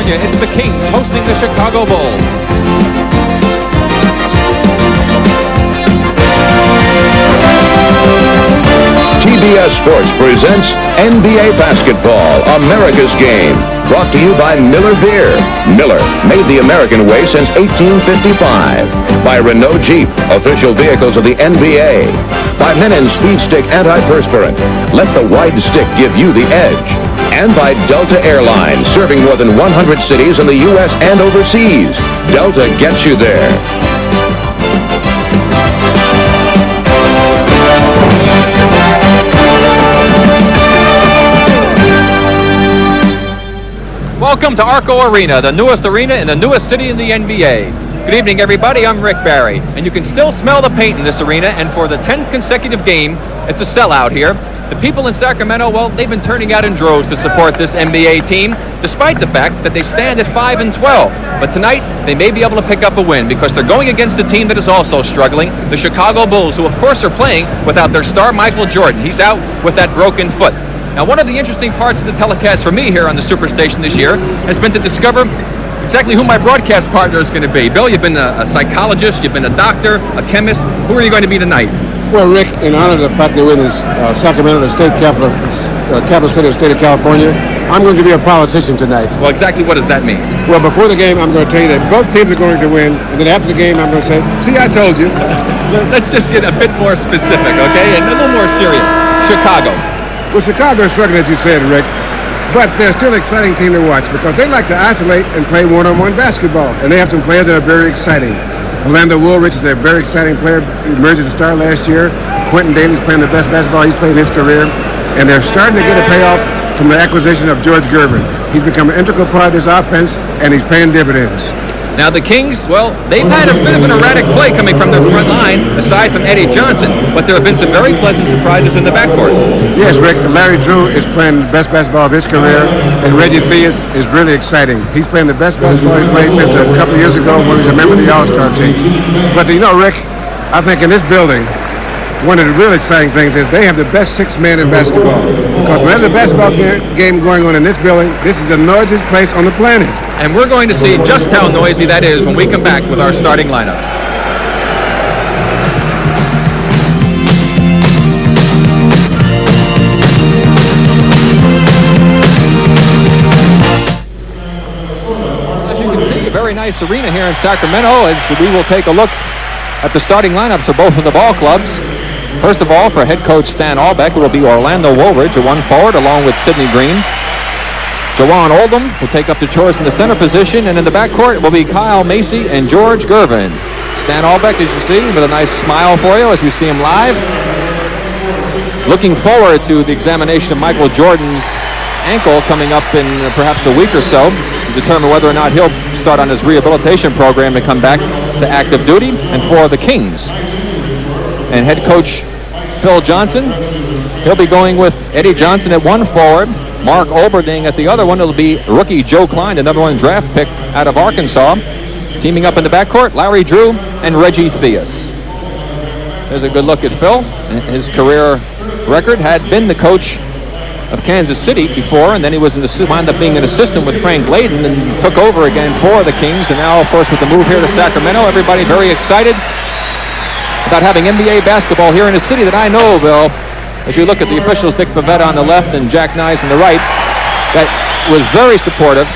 California, it's the Kings hosting the Chicago Bulls. TBS Sports presents NBA Basketball, America's Game. Brought to you by Miller Beer. Miller, made the American way since 1855. By Renault Jeep, official vehicles of the NBA. By Menon Speed Stick Antiperspirant. Let the wide stick give you the edge. And by Delta Airlines, serving more than 100 cities in the U.S. and overseas. Delta gets you there. Welcome to Arco Arena, the newest arena in the newest city in the NBA. Good evening, everybody. I'm Rick Barry, and you can still smell the paint in this arena, and for the 10th consecutive game, it's a sellout here. The people in Sacramento, well, they've been turning out in droves to support this NBA team, despite the fact that they stand at 5-12. But tonight, they may be able to pick up a win because they're going against a team that is also struggling, the Chicago Bulls, who of course are playing without their star Michael Jordan. He's out with that broken foot. Now, one of the interesting parts of the telecast for me here on the Superstation this year has been to discover exactly who my broadcast partner is going to be. Bill, you've been a psychologist, you've been a doctor, a chemist. Who are you going to be tonight? Well, Rick, in honor of the fact that we're in Sacramento, the state capital city of the state of California, I'm going to be a politician tonight. Well, exactly what does that mean? Well, before the game, I'm going to tell you that both teams are going to win, and then after the game, I'm going to say, see, I told you. Let's just get a bit more specific, okay, and a little more serious. Chicago. Well, Chicago is struggling, as you said, Rick, but they're still an exciting team to watch because they like to isolate and play one-on-one basketball, and they have some players that are very exciting. Woolridge is a very exciting player, emerged as a star last year. Quentin Daly's playing the best basketball he's played in his career, and they're starting to get a payoff from the acquisition of George Gervin. He's become an integral part of this offense, and he's paying dividends. Now the Kings, well, they've had a bit of an erratic play coming from their front line, aside from Eddie Johnson, but there have been some very pleasant surprises in the backcourt. Yes, Rick, Larry Drew is playing the best basketball of his career, and Reggie Theus is really exciting. He's playing the best basketball he's played since a couple of years ago when he was a member of the All-Star team. But, you know, Rick, I think in this building, one of the real exciting things is they have the best six men in basketball. Because when there's a basketball game going on in this building, this is the noisiest place on the planet. And we're going to see just how noisy that is when we come back with our starting lineups. As you can see, a very nice arena here in Sacramento as we will take a look at the starting lineups for both of the ball clubs. First of all, for head coach Stan Albeck, it will be Orlando Woolridge, a one forward, along with Sidney Green. Jawan Oldham will take up the chores in the center position, and in the backcourt will be Kyle Macy and George Gervin. Stan Albeck, as you see, with a nice smile for you as we see him live. Looking forward to the examination of Michael Jordan's ankle coming up in perhaps a week or so to determine whether or not he'll start on his rehabilitation program and come back to active duty. And for the Kings and head coach Phil Johnson, he'll be going with Eddie Johnson at one forward, Mark Olberding at the other one. It'll be rookie Joe Kleine, the #1 draft pick out of Arkansas. Teaming up in the backcourt, Larry Drew and Reggie Theus. There's a good look at Phil. His career record had been the coach of Kansas City before, and then he was wound up being an assistant with Frank Layden and took over again for the Kings. And now, of course, with the move here to Sacramento, everybody very excited about having NBA basketball here in a city that I know, Bill. As you look at the officials, Dick Pavetta on the left and Jack Nyes on the right, that was very supportive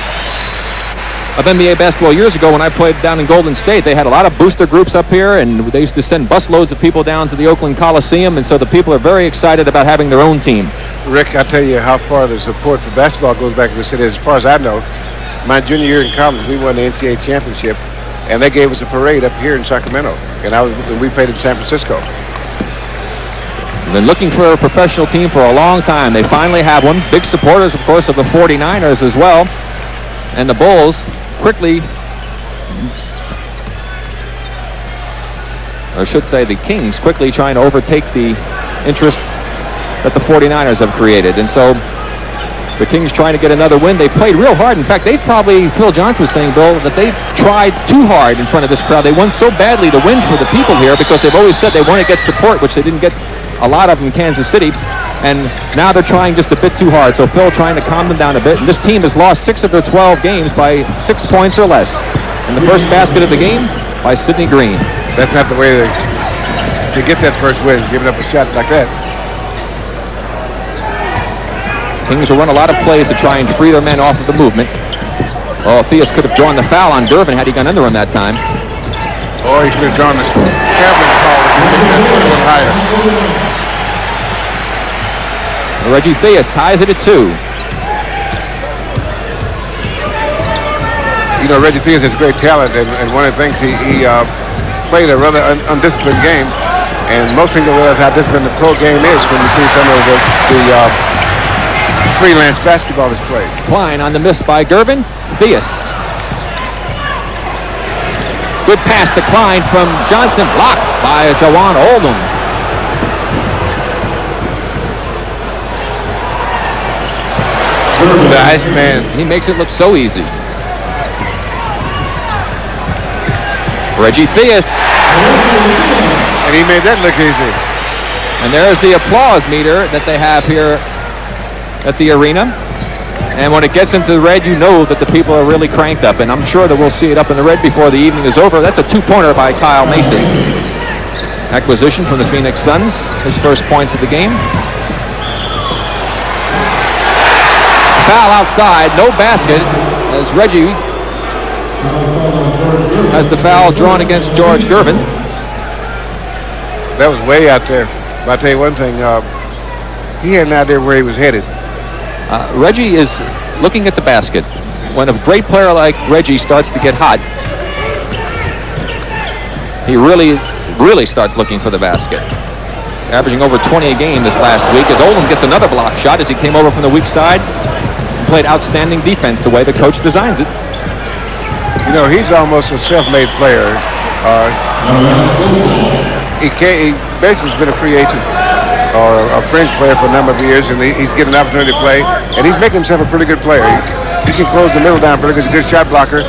of NBA basketball years ago when I played down in Golden State. They had a lot of booster groups up here, and they used to send busloads of people down to the Oakland Coliseum, and so the people are very excited about having their own team. Rick, I'll tell you how far the support for basketball goes back in the city. As far as I know, my junior year in college, we won the NCAA championship, and they gave us a parade up here in Sacramento, and we played in San Francisco. Been looking for a professional team for a long time. They finally have one. Big supporters, of course, of the 49ers as well. And the Bulls quickly, or I should say the Kings, quickly trying to overtake the interest that the 49ers have created. And so the Kings trying to get another win. They played real hard. In fact, they probably, Phil Johnson was saying, Bill, that they tried too hard in front of this crowd. They won so badly to win for the people here because they've always said they want to get support, which they didn't get a lot of in Kansas City. and now they're trying just a bit too hard. So Phil trying to calm them down a bit. And this team has lost 6 of their 12 games by 6 points or less. And the first basket of the game by Sidney Green. That's not the way to get that first win, giving up a shot like that. Kings will run a lot of plays to try and free their men off of the movement. Oh, Theus could have drawn the foul on Gervin had he gone under him that time. Or he should have drawn the traveling call if he took that foot a little higher. Reggie Theus ties it at 2. You know, Reggie Theus has great talent, and one of the things he played a rather undisciplined game, and most people realize how disciplined the pro game is when you see some of the freelance basketball is played. Kleine on the miss by Gervin. Theus. Good pass to Kleine from Johnson. Blocked by Jawan Oldham. The Iceman. He makes it look so easy. Reggie Theus. And he made that look easy. And there's the applause meter that they have here at the arena. And when it gets into the red, you know that the people are really cranked up. And I'm sure that we'll see it up in the red before the evening is over. That's a 2-pointer by Kyle Macy. Acquisition from the Phoenix Suns. His first points of the game. Foul outside, no basket, as Reggie has the foul drawn against George Gervin. That was way out there. But I'll tell you one thing, he had an idea where he was headed. Reggie is looking at the basket. When a great player like Reggie starts to get hot, he really starts looking for the basket. He's averaging over 20 a game this last week as Oldham gets another block shot as he came over from the weak side. Played outstanding defense the way the coach designs it. You know, he's almost a self-made player. He basically has been a free agent or a fringe player for a number of years, and he's getting an opportunity to play, and he's making himself a pretty good player. He can close the middle down pretty good. He's a good shot blocker.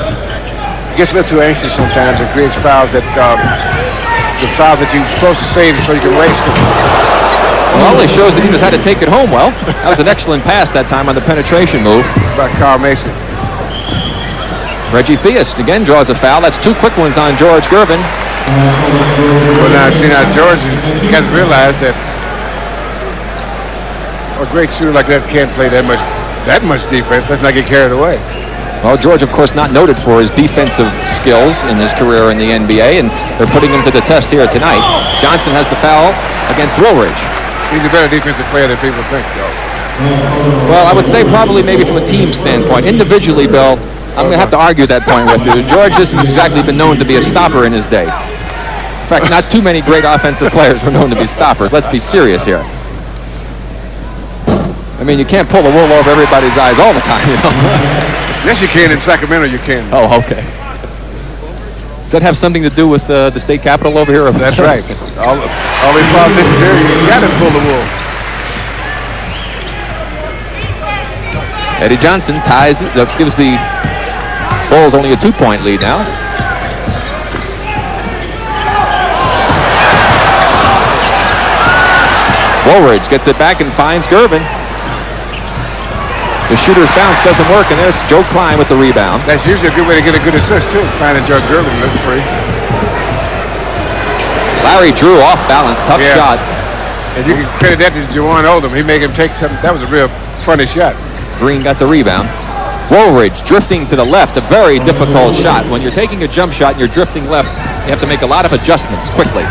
He gets a little too anxious sometimes and creates fouls that the fouls that you're supposed to save so you can waste them. Well, it shows that he just had to take it home well. That was an excellent pass that time on the penetration move. By Kyle Macy. Reggie Theus again draws a foul. That's 2 quick ones on George Gervin. Well, now, see, George has realized that a great shooter like that can't play that much defense. Let's not get carried away. Well, George, of course, not noted for his defensive skills in his career in the NBA, and they're putting him to the test here tonight. Johnson has the foul against Woolridge. He's a better defensive player than people think, though. Well, I would say probably maybe from a team standpoint. Individually, Bill, I'm going to have to argue that point with you. George hasn't exactly been known to be a stopper in his day. In fact, not too many great offensive players were known to be stoppers. Let's be serious here. I mean, you can't pull the wool over everybody's eyes all the time, you know. Yes, you can. In Sacramento, you can. Oh, okay. Does that have something to do with the state capitol over here? That's right. All these politicians here, you got to pull the wool. Eddie Johnson ties it, gives the Bulls only a 2-point lead now. Woolridge gets it back and finds Gervin. The shooter's bounce doesn't work, and there's Joe Kleine with the rebound. That's usually a good way to get a good assist, too. Finding Joe Gervin looking free. Larry Drew off balance, tough shot. And you can credit that to Jawan Oldham. He made him take something. That was a real funny shot. Green got the rebound. Woolridge drifting to the left, a very difficult shot. When you're taking a jump shot and you're drifting left, you have to make a lot of adjustments quickly.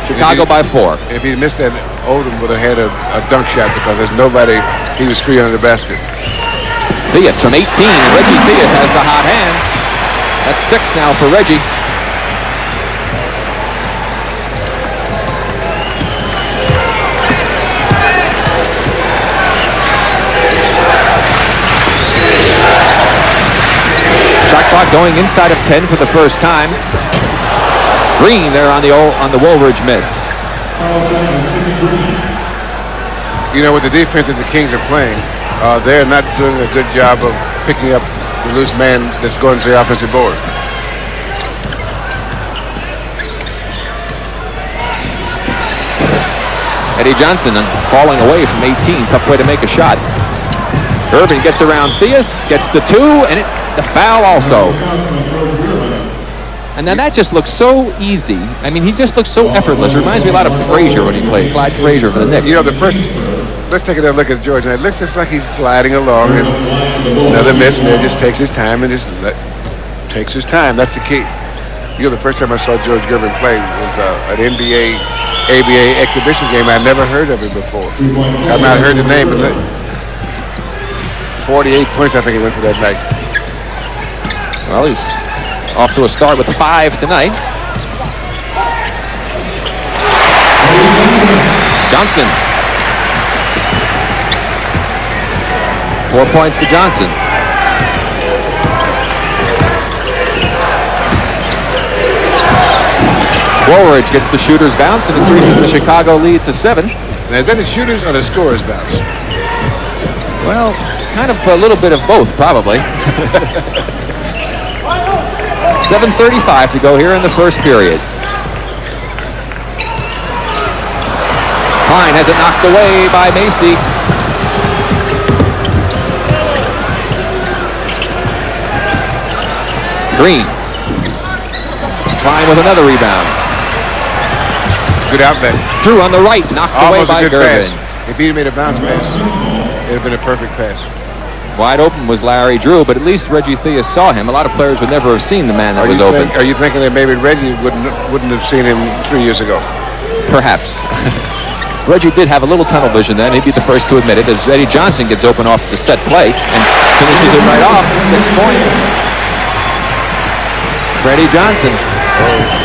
Chicago by 4. If he missed that, Oldham would have had a dunk shot because there's nobody. He was free under the basket. Theus from 18. Reggie Theus has the hot hand. That's 6 now for Reggie. Shot clock going inside of 10 for the first time. Green there on the Woolridge miss. You know, with the defense that the Kings are playing, they're not doing a good job of picking up the loose man that's going to the offensive board. Eddie Johnson falling away from 18. Tough way to make a shot. Gervin gets around Theus, gets the 2, and the foul also. And then that just looks so easy. I mean, he just looks so effortless. Reminds me a lot of Frazier when he played. Clyde Frazier for the Knicks. You know, let's take another look at George. Now, it looks just like he's gliding along, and another miss, and he just takes his time and takes his time. That's the key. You know, the first time I saw George Gervin play was an NBA, ABA exhibition game. I'd never heard of him before. I've not heard the name, but 48 points, I think he went for that night. Well, he's off to a start with 5 tonight. Johnson. 4 points for Johnson. Woolridge gets the shooter's bounce and increases the Chicago lead to 7. Now, is that the shooter's or the scorer's bounce? Well, kind of a little bit of both, probably. 7:35 to go here in the first period. Kleine has it knocked away by Macy. Green. Kleine with another rebound. Good outlet. Drew on the right, knocked away by Gervin. If he'd made a bounce pass, it would have been a perfect pass. Wide open was Larry Drew, but at least Reggie Theus saw him. A lot of players would never have seen the man that was open. Are you thinking that maybe Reggie wouldn't have seen him 3 years ago? Perhaps. Reggie did have a little tunnel vision then. He'd be the first to admit it, as Eddie Johnson gets open off the set play and finishes it right off. 6 points. For Eddie Johnson.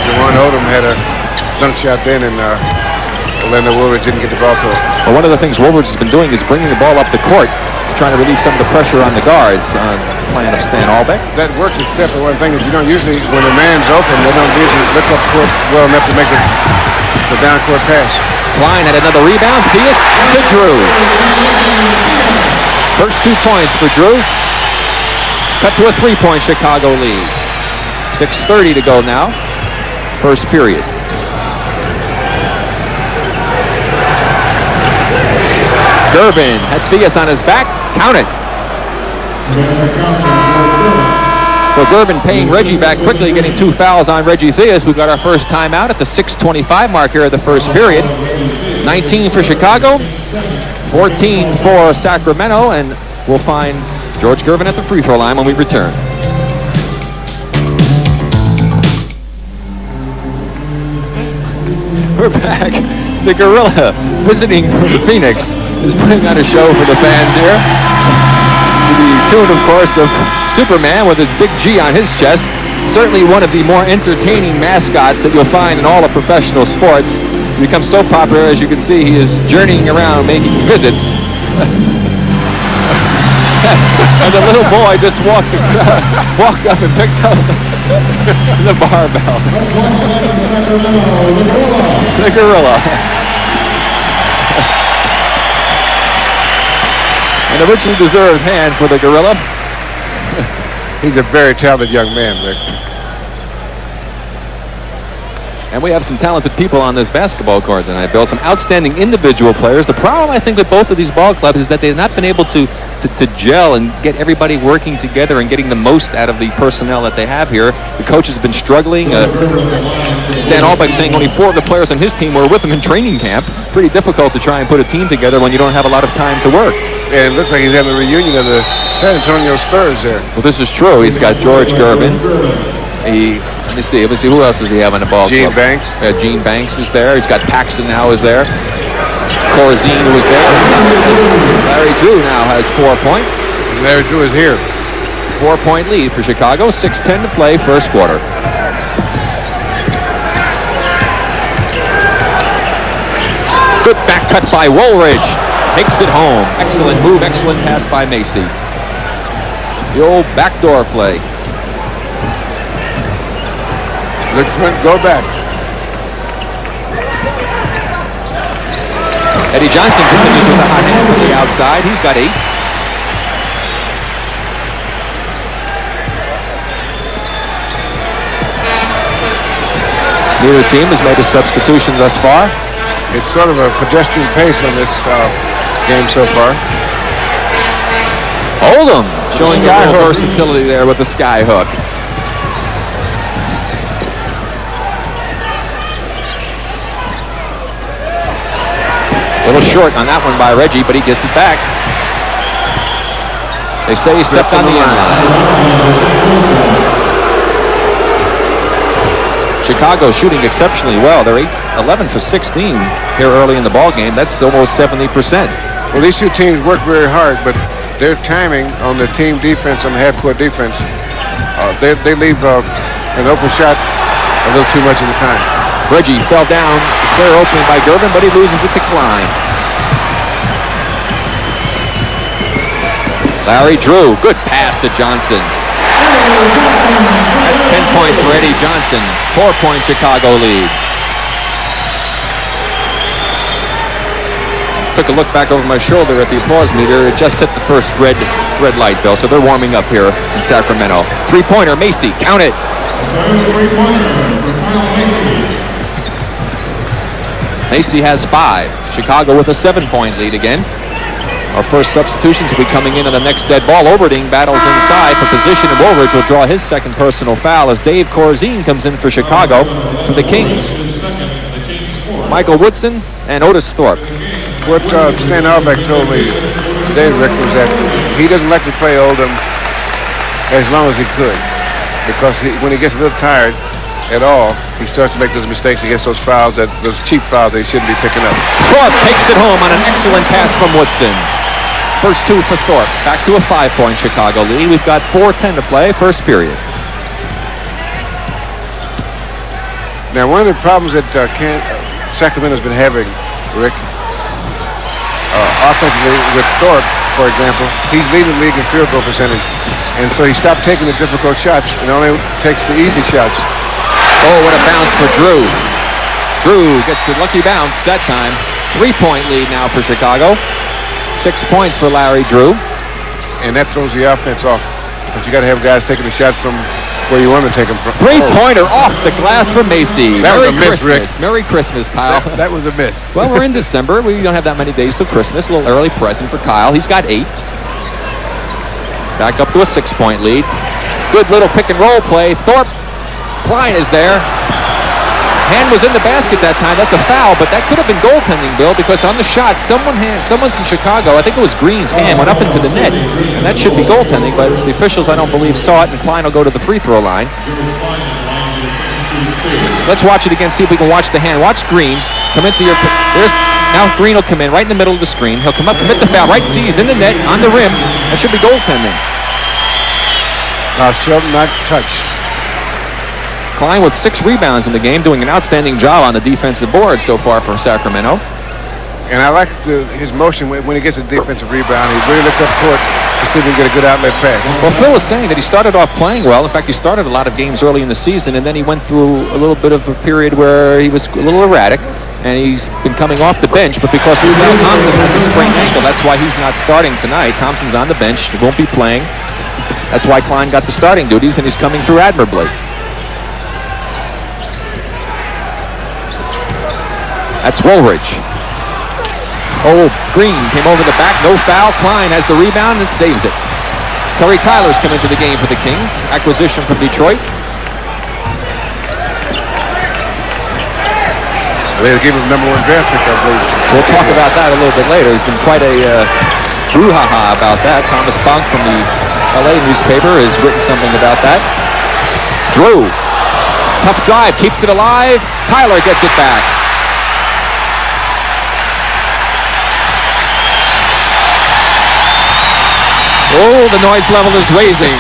Jawan Odom had a dunk shot then, and Orlando Woolridge didn't get the ball to him. Well, one of the things Woolridge has been doing is bringing the ball up the court, trying to relieve some of the pressure on the guards on the plan of Stan Albeck. That works, except for one thing, is you don't usually, when a man's open, they don't usually look up court well enough to make the down court pass. Kleine had another rebound. Theus to Drew. First 2 points for Drew. Cut to a 3-point Chicago lead. 6:30 to go now. First period. Gervin had Theus on his back. Count it. So Gervin paying Reggie back quickly, getting 2 fouls on Reggie Theus. We've got our first timeout at the 6:25 mark here of the first period. 19 for Chicago, 14 for Sacramento, and we'll find George Gervin at the free throw line when we return. We're back. The Gorilla, visiting from Phoenix, is putting on a show for the fans here. To the tune, of course, of Superman with his big G on his chest. Certainly one of the more entertaining mascots that you'll find in all of professional sports. He becomes so popular, as you can see, he is journeying around making visits. And the little boy just walked up and picked up the barbell. The Gorilla. An originally deserved hand for the Gorilla. He's a very talented young man, Rick. And we have some talented people on this basketball court tonight, Bill. Some outstanding individual players. The problem, I think, with both of these ball clubs is that they've not been able to gel and get everybody working together and getting the most out of the personnel that they have here. The coach has been struggling. Stan Albeck saying only 4 of the players on his team were with him in training camp. Pretty difficult to try and put a team together when you don't have a lot of time to work. And it looks like he's having a reunion of the San Antonio Spurs there. Well, this is true. He's got George Gervin. Let me see. Who else does he have on the ball? Gene Banks. Gene Banks is there. He's got Paxson now is there. Corzine was there. Larry Drew now has 4 points. Larry Drew is here. 4-point lead for Chicago. 6:10 to play, first quarter. Good back cut by Woolridge. Takes it home. Excellent move. Excellent pass by Macy. The old backdoor play. Look front, go back. Eddie Johnson continues with a hot hand from the outside. He's got 8. Neither team has made a substitution thus far. It's sort of a pedestrian pace on this game so far. Oldham showing a little versatility there with the sky hook. A little short on that one by Reggie, but he gets it back. They say he stepped on the end line. Chicago shooting exceptionally well. They're 11 for 16 here early in the ball game. That's almost 70%. Well, these two teams work very hard, but their timing on the team defense, on the half-court defense, they leave an open shot a little too much of the time. Reggie fell down, clear opening by Gervin, but he loses it to Kleine. Larry Drew, good pass to Johnson. That's 10 points for Eddie Johnson. 4-point Chicago lead. Took a look back over my shoulder at the applause meter. It just hit the first red light, Bill, so they're warming up here in Sacramento. Three-pointer, Macy, count it. Macy has 5. Chicago with a 7-point lead again. Our first substitutions will be coming in on the next dead ball. Olberding battles inside for position, and Woolridge will draw his second personal foul as Dave Corzine comes in for Chicago for the Kings. Michael Woodson and Otis Thorpe. What Stan Auerbach told me today, Rick, was that he doesn't like to play Oldham as long as he could, because when he gets a little tired at all, he starts to make those mistakes. He gets those fouls, those cheap fouls that he shouldn't be picking up. Thorpe takes it home on an excellent pass from Woodson. First 2 for Thorpe. Back to a 5-point Chicago lead. We've got 4:10 to play, first period. Now, one of the problems that Sacramento's been having, Rick, offensively with Thorpe, for example, he's leading the league in field goal percentage, and so he stopped taking the difficult shots and only takes the easy shots. Oh, what a bounce for Drew. Drew gets the lucky bounce that time. 3-point lead now for Chicago. 6 points for Larry Drew. And that throws the offense off, because you got to have guys taking the shots from where you want to take them from. 3-pointer off the glass for Macy. That Merry was a miss, Christmas. Rick. Merry Christmas, Kyle. That was a miss. Well, we're in December. We don't have that many days till Christmas. A little early present for Kyle. He's got 8. Back up to a 6-point lead. Good little pick and roll play. Thorpe. Kleine is there. Hand was in the basket that time. That's a foul, but that could have been goaltending, Bill, because on the shot, someone's from Chicago, I think it was Green's hand, went up into the net. And that should be goaltending, but the officials, I don't believe, saw it, and Kleine will go to the free throw line. Let's watch it again, see if we can watch the hand. Watch Green come into your... Now Green will come in right in the middle of the screen. He'll come up, commit the foul. Right, see, he's in the net, on the rim. That should be goaltending. Shelton not touched. Kleine with 6 rebounds in the game, doing an outstanding job on the defensive board so far for Sacramento. And I like his motion when he gets a defensive rebound. He really looks up court to see if he can get a good outlet pass. Well, Phil was saying that he started off playing well. In fact, he started a lot of games early in the season, and then he went through a little bit of a period where he was a little erratic, and he's been coming off the bench. But because Luzelle Thompson has a sprained ankle, that's why he's not starting tonight. Thompson's on the bench. He won't be playing. That's why Kleine got the starting duties, and he's coming through admirably. That's Woolridge. Oh, Green came over the back, no foul. Kleine has the rebound and saves it. Terry Tyler's come into the game for the Kings. Acquisition from Detroit. They gave him #1 draft pick, I believe. We'll talk about that a little bit later. There's been quite a brouhaha about that. Thomas Bonk from the LA newspaper has written something about that. Drew. Tough drive, keeps it alive. Tyler gets it back. Oh, the noise level is raising.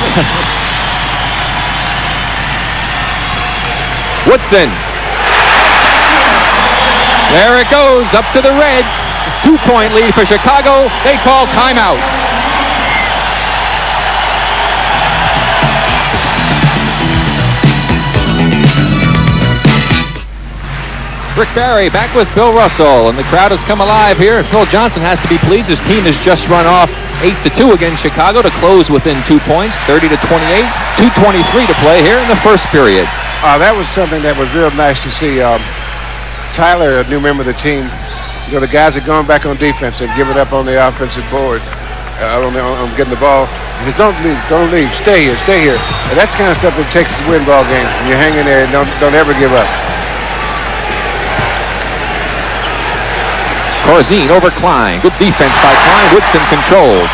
Woodson. There it goes, up to the red. 2-point lead for Chicago. They call timeout. Rick Barry back with Bill Russell, and the crowd has come alive here. Phil Johnson has to be pleased. His team has just run off 8-2 against Chicago to close within 2 points, 30-28, 2:23 to play here in the first period. That was something that was real nice to see. Tyler, a new member of the team, the guys are going back on defense. They've given up on the offensive board, on getting the ball. He says, don't leave, stay here. And that's the kind of stuff that takes to win ball games. When you hang in there and don't ever give up. Corzine over Kleine. Good defense by Kleine. Woodson controls.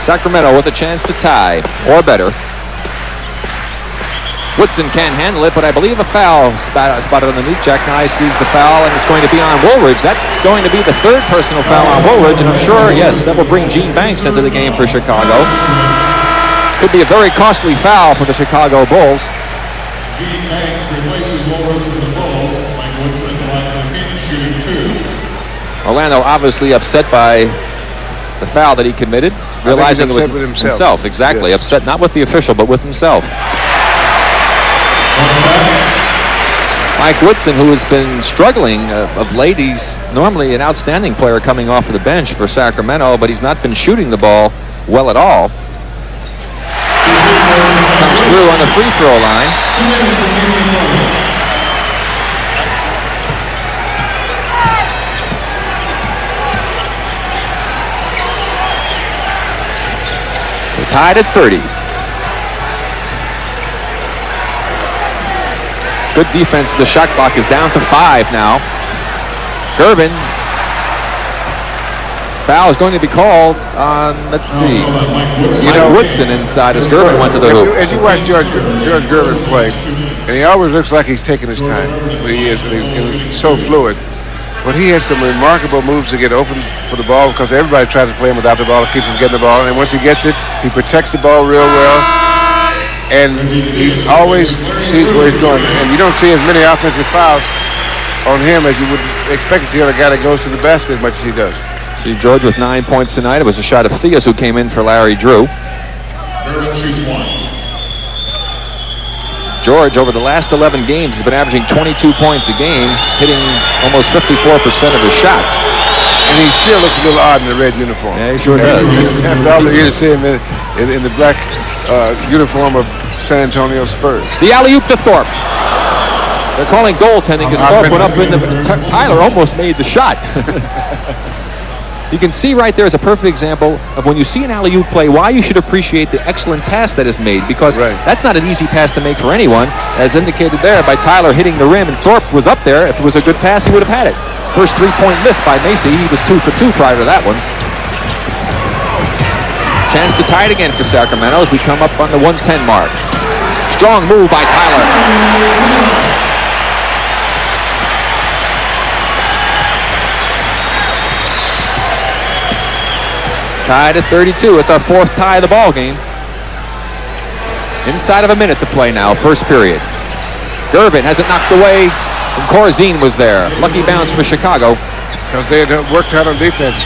Sacramento with a chance to tie, or better. Woodson can't handle it, but I believe a foul spotted underneath. Jack Nye sees the foul, and it's going to be on Woolridge. That's going to be the third personal foul on Woolridge, and I'm sure, yes, that will bring Gene Banks into the game for Chicago. Could be a very costly foul for the Chicago Bulls. Gene Banks replaces Woolridge with the Bulls. Mike Woodson at the line for the Phoenix shooting 2. Orlando obviously upset by the foul that he committed, realizing it was with himself. Exactly, yes. Upset not with the official, but with himself. Mike Woodson, who has been struggling of late, he's normally an outstanding player coming off of the bench for Sacramento, but he's not been shooting the ball well at all. Comes through on the free throw line. We're tied at 30. Good defense. The shot clock is down to 5 now. Gervin. Foul is going to be called on, let's see, Woodson inside as Gervin went to the hoop. As you watch George Gervin play, and he always looks like he's taking his time, but he's so fluid. But he has some remarkable moves to get open for the ball because everybody tries to play him without the ball to keep him getting the ball. And once he gets it, he protects the ball real well. And he always sees where he's going. And you don't see as many offensive fouls on him as you would expect to see on a guy that goes to the basket as much as he does. See George with 9 points tonight. It was a shot of Theus who came in for Larry Drew. Gervin shoots 1. George, over the last 11 games, has been averaging 22 points a game, hitting almost 54% of his shots. And he still looks a little odd in the red uniform. Yeah, he sure does. After all the years to see him in the black uniform of San Antonio Spurs. The alley-oop to Thorpe. They're calling goaltending because Thorpe went up in the... Tyler almost made the shot. You can see right there is a perfect example of when you see an alley-oop play, why you should appreciate the excellent pass that is made, because that's not an easy pass to make for anyone, as indicated there by Tyler hitting the rim, and Thorpe was up there. If it was a good pass, he would have had it. First three-point miss by Macy. He was 2 for 2 prior to that one. Chance to tie it again for Sacramento as we come up on the 110 mark. Strong move by Tyler. Tied at 32. It's our 4th tie of the ball game. Inside of a minute to play now, first period. Gervin has it knocked away, and Corzine was there. Lucky bounce for Chicago. Because they had worked hard on defense.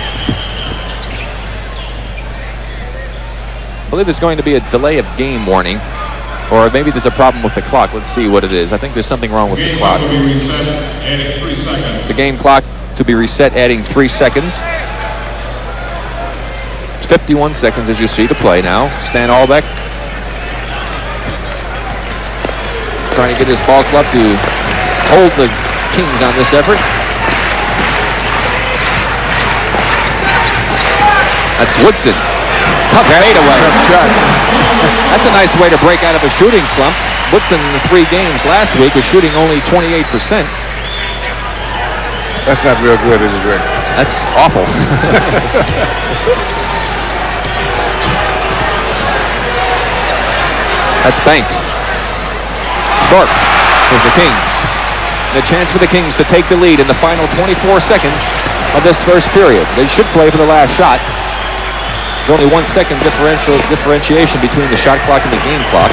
I believe there's going to be a delay of game warning, or maybe there's a problem with the clock. Let's see what it is. I think there's something wrong with the clock. The game clock to be reset, adding 3 seconds. 51 seconds as you see to play now. Stan Albeck trying to get his ball club to hold the Kings on this effort. That's Woodson. Tough fadeaway. That's a nice way to break out of a shooting slump. Woodson in the 3 games last week was shooting only 28%. That's not real good, is it, Rick? That's awful. That's Banks. Thorpe for the Kings. And a chance for the Kings to take the lead in the final 24 seconds of this first period. They should play for the last shot. There's only 1 second differentiation between the shot clock and the game clock.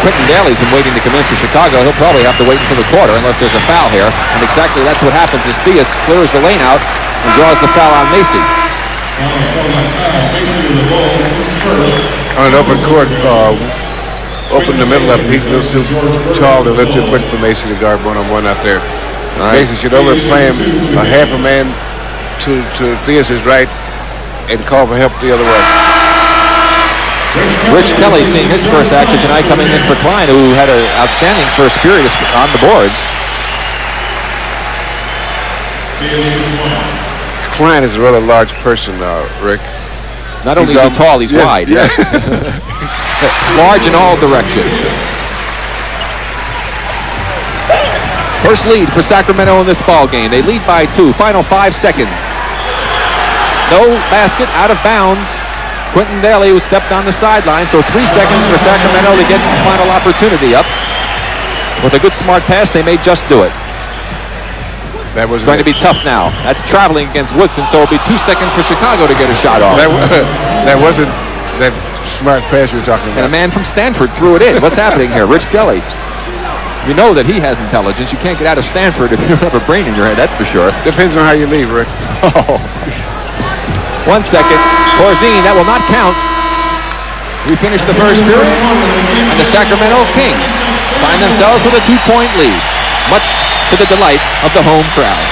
Quentin Daly's been waiting to come in for Chicago. He'll probably have to wait until the quarter unless there's a foul here. And exactly that's what happens as Theus clears the lane out and draws the foul on Macy. On an open court, open the middle up, he's a little too tall, a little too quick for Macy to guard one-on-one out there. Macy should overplay him a half a man to Theus' right and call for help the other way. Rich Kelly seeing his first action tonight, coming in for Kleine, who had an outstanding first period on the boards. Kleine is a rather large person, Rick. Not only is he tall, he's wide. Yes. Large in all directions. First lead for Sacramento in this ball game. They lead by 2. Final 5 seconds. No basket, out of bounds. Quentin Daly, who stepped on the sideline, so 3 seconds for Sacramento to get the final opportunity up. With a good smart pass, they may just do it. That was going to be tough now. That's traveling against Woodson, so it'll be 2 seconds for Chicago to get a shot off. That wasn't that smart pass you were talking about. And a man from Stanford threw it in. What's happening here? Rich Kelly. You know that he has intelligence. You can't get out of Stanford if you don't have a brain in your head, that's for sure. Depends on how you leave, Rick. Oh. 1 second. Corzine, that will not count. We finished the first period, and the Sacramento Kings find themselves with a 2-point lead, much to the delight of the home crowd.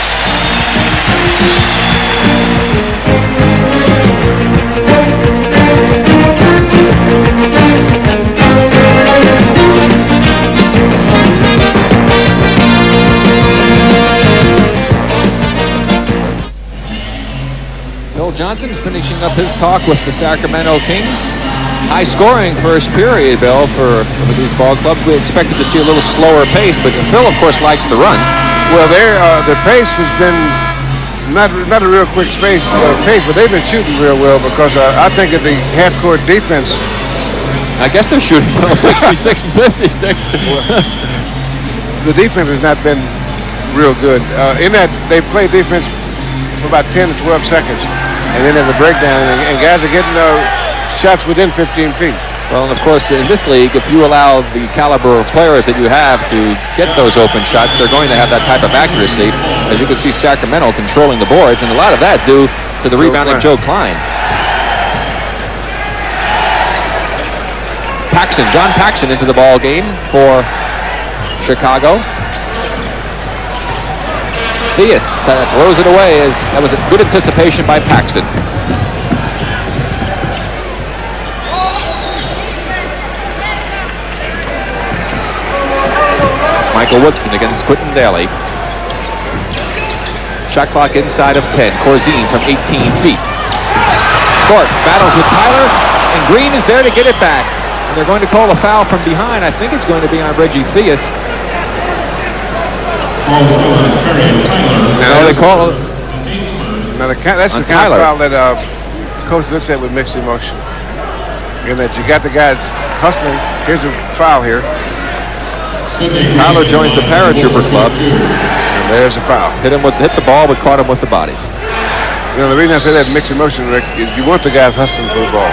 Phil Johnson finishing up his talk with the Sacramento Kings. High scoring first period, Bill, for these ball clubs. We expected to see a little slower pace, but Phil, of course, likes the run. Well, the pace has been not a real quick pace, but they've been shooting real well because I think that the half-court defense. I guess they're shooting well, 66 and 56. The defense has not been real good. In that, they play defense for about 10 to 12 seconds, and then there's a breakdown, and guys are getting shots within 15 feet. Well, and of course, in this league, if you allow the caliber of players that you have to get those open shots, they're going to have that type of accuracy. As you can see, Sacramento controlling the boards, and a lot of that due to the rebounding Joe Kleine. John Paxson into the ball game for Chicago. Theus throws it away. That was a good anticipation by Paxson. Michael Woodson against Quentin Daly. Shot clock inside of 10. Corzine from 18 feet. Court battles with Tyler, and Green is there to get it back. And they're going to call a foul from behind. I think it's going to be on Reggie Theus. Now they call. Now that's the kind of foul that coach looks at with mixed emotion. In that you got the guys hustling. Here's a foul here. Tyler joins the Paratrooper Club. And there's a foul. Hit the ball, but caught him with the body. You know, the reason I say that mixed emotion, Rick, is you want the guys hustling for the ball,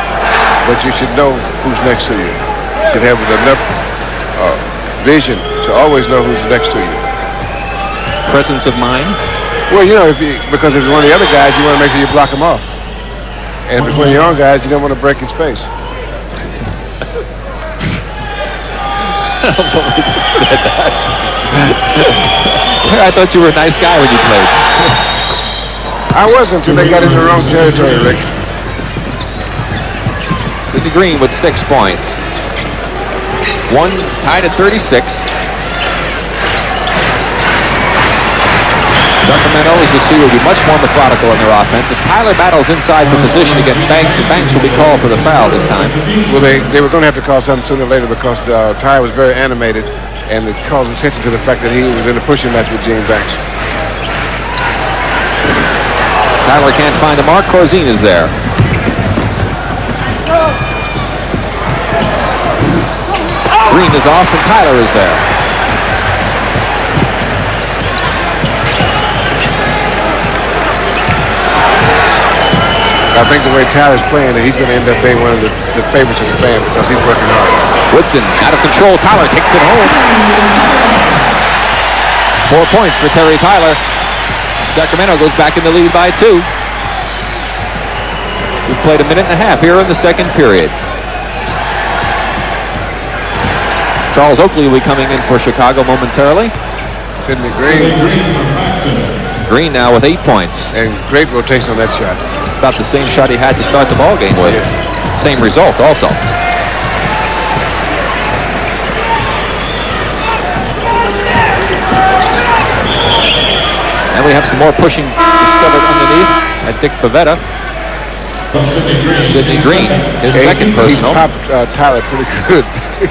but you should know who's next to you. You should have enough vision to always know who's next to you. Presence of mind? Well, you know, because if it's one of the other guys, you want to make sure you block him off. And if it's one of your own guys, you don't want to break his face. I don't believe you said that. I thought you were a nice guy when you played. I wasn't until they got into the wrong territory, Rick. Sidney Green with 6 points. One tied at 36. Sacramento, as you see, will be much more methodical in their offense as Tyler battles inside for position against Banks, and Banks will be called for the foul this time. Well, they were going to have to call something sooner or later because Ty was very animated, and it called attention to the fact that he was in a pushing match with Gene Banks. Tyler can't find the mark. Corzine is there. Green is off, and Tyler is there. I think the way Tyler's playing, that he's going to end up being one of the favorites of the fans because he's working hard. Woodson out of control. Tyler takes it home. 4 points for Terry Tyler. Sacramento goes back in the lead by 2. We've played a minute and a half here in the second period. Charles Oakley will be coming in for Chicago momentarily. Sidney Green. Green now with 8 points. And great rotation on that shot. It's about the same shot he had to start the ball game with. Yes. Same result also. have some more pushing discovered underneath at Dick Pavetta. Sidney Green, his second personal. He popped Tyler pretty good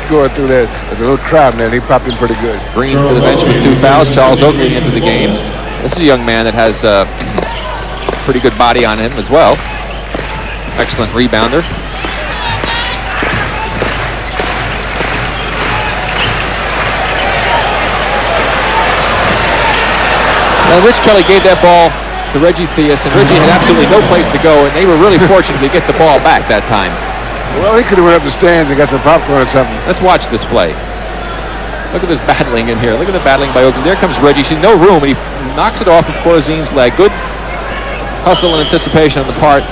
going through there. There's a little crowd in there, and he popped him pretty good. Green to the bench with 2 fouls. Charles Oakley into the game. This is a young man that has a pretty good body on him as well. Excellent rebounder. Now, Rich Kelly gave that ball to Reggie Theus, and Reggie had absolutely no place to go, and they were really fortunate to get the ball back that time. Well, he could have went up the stands and got some popcorn or something. Let's watch this play. Look at this battling in here. Look at the battling by Oakley. There comes Reggie. She's no room, and he knocks it off of Corzine's leg. Good hustle and anticipation on the part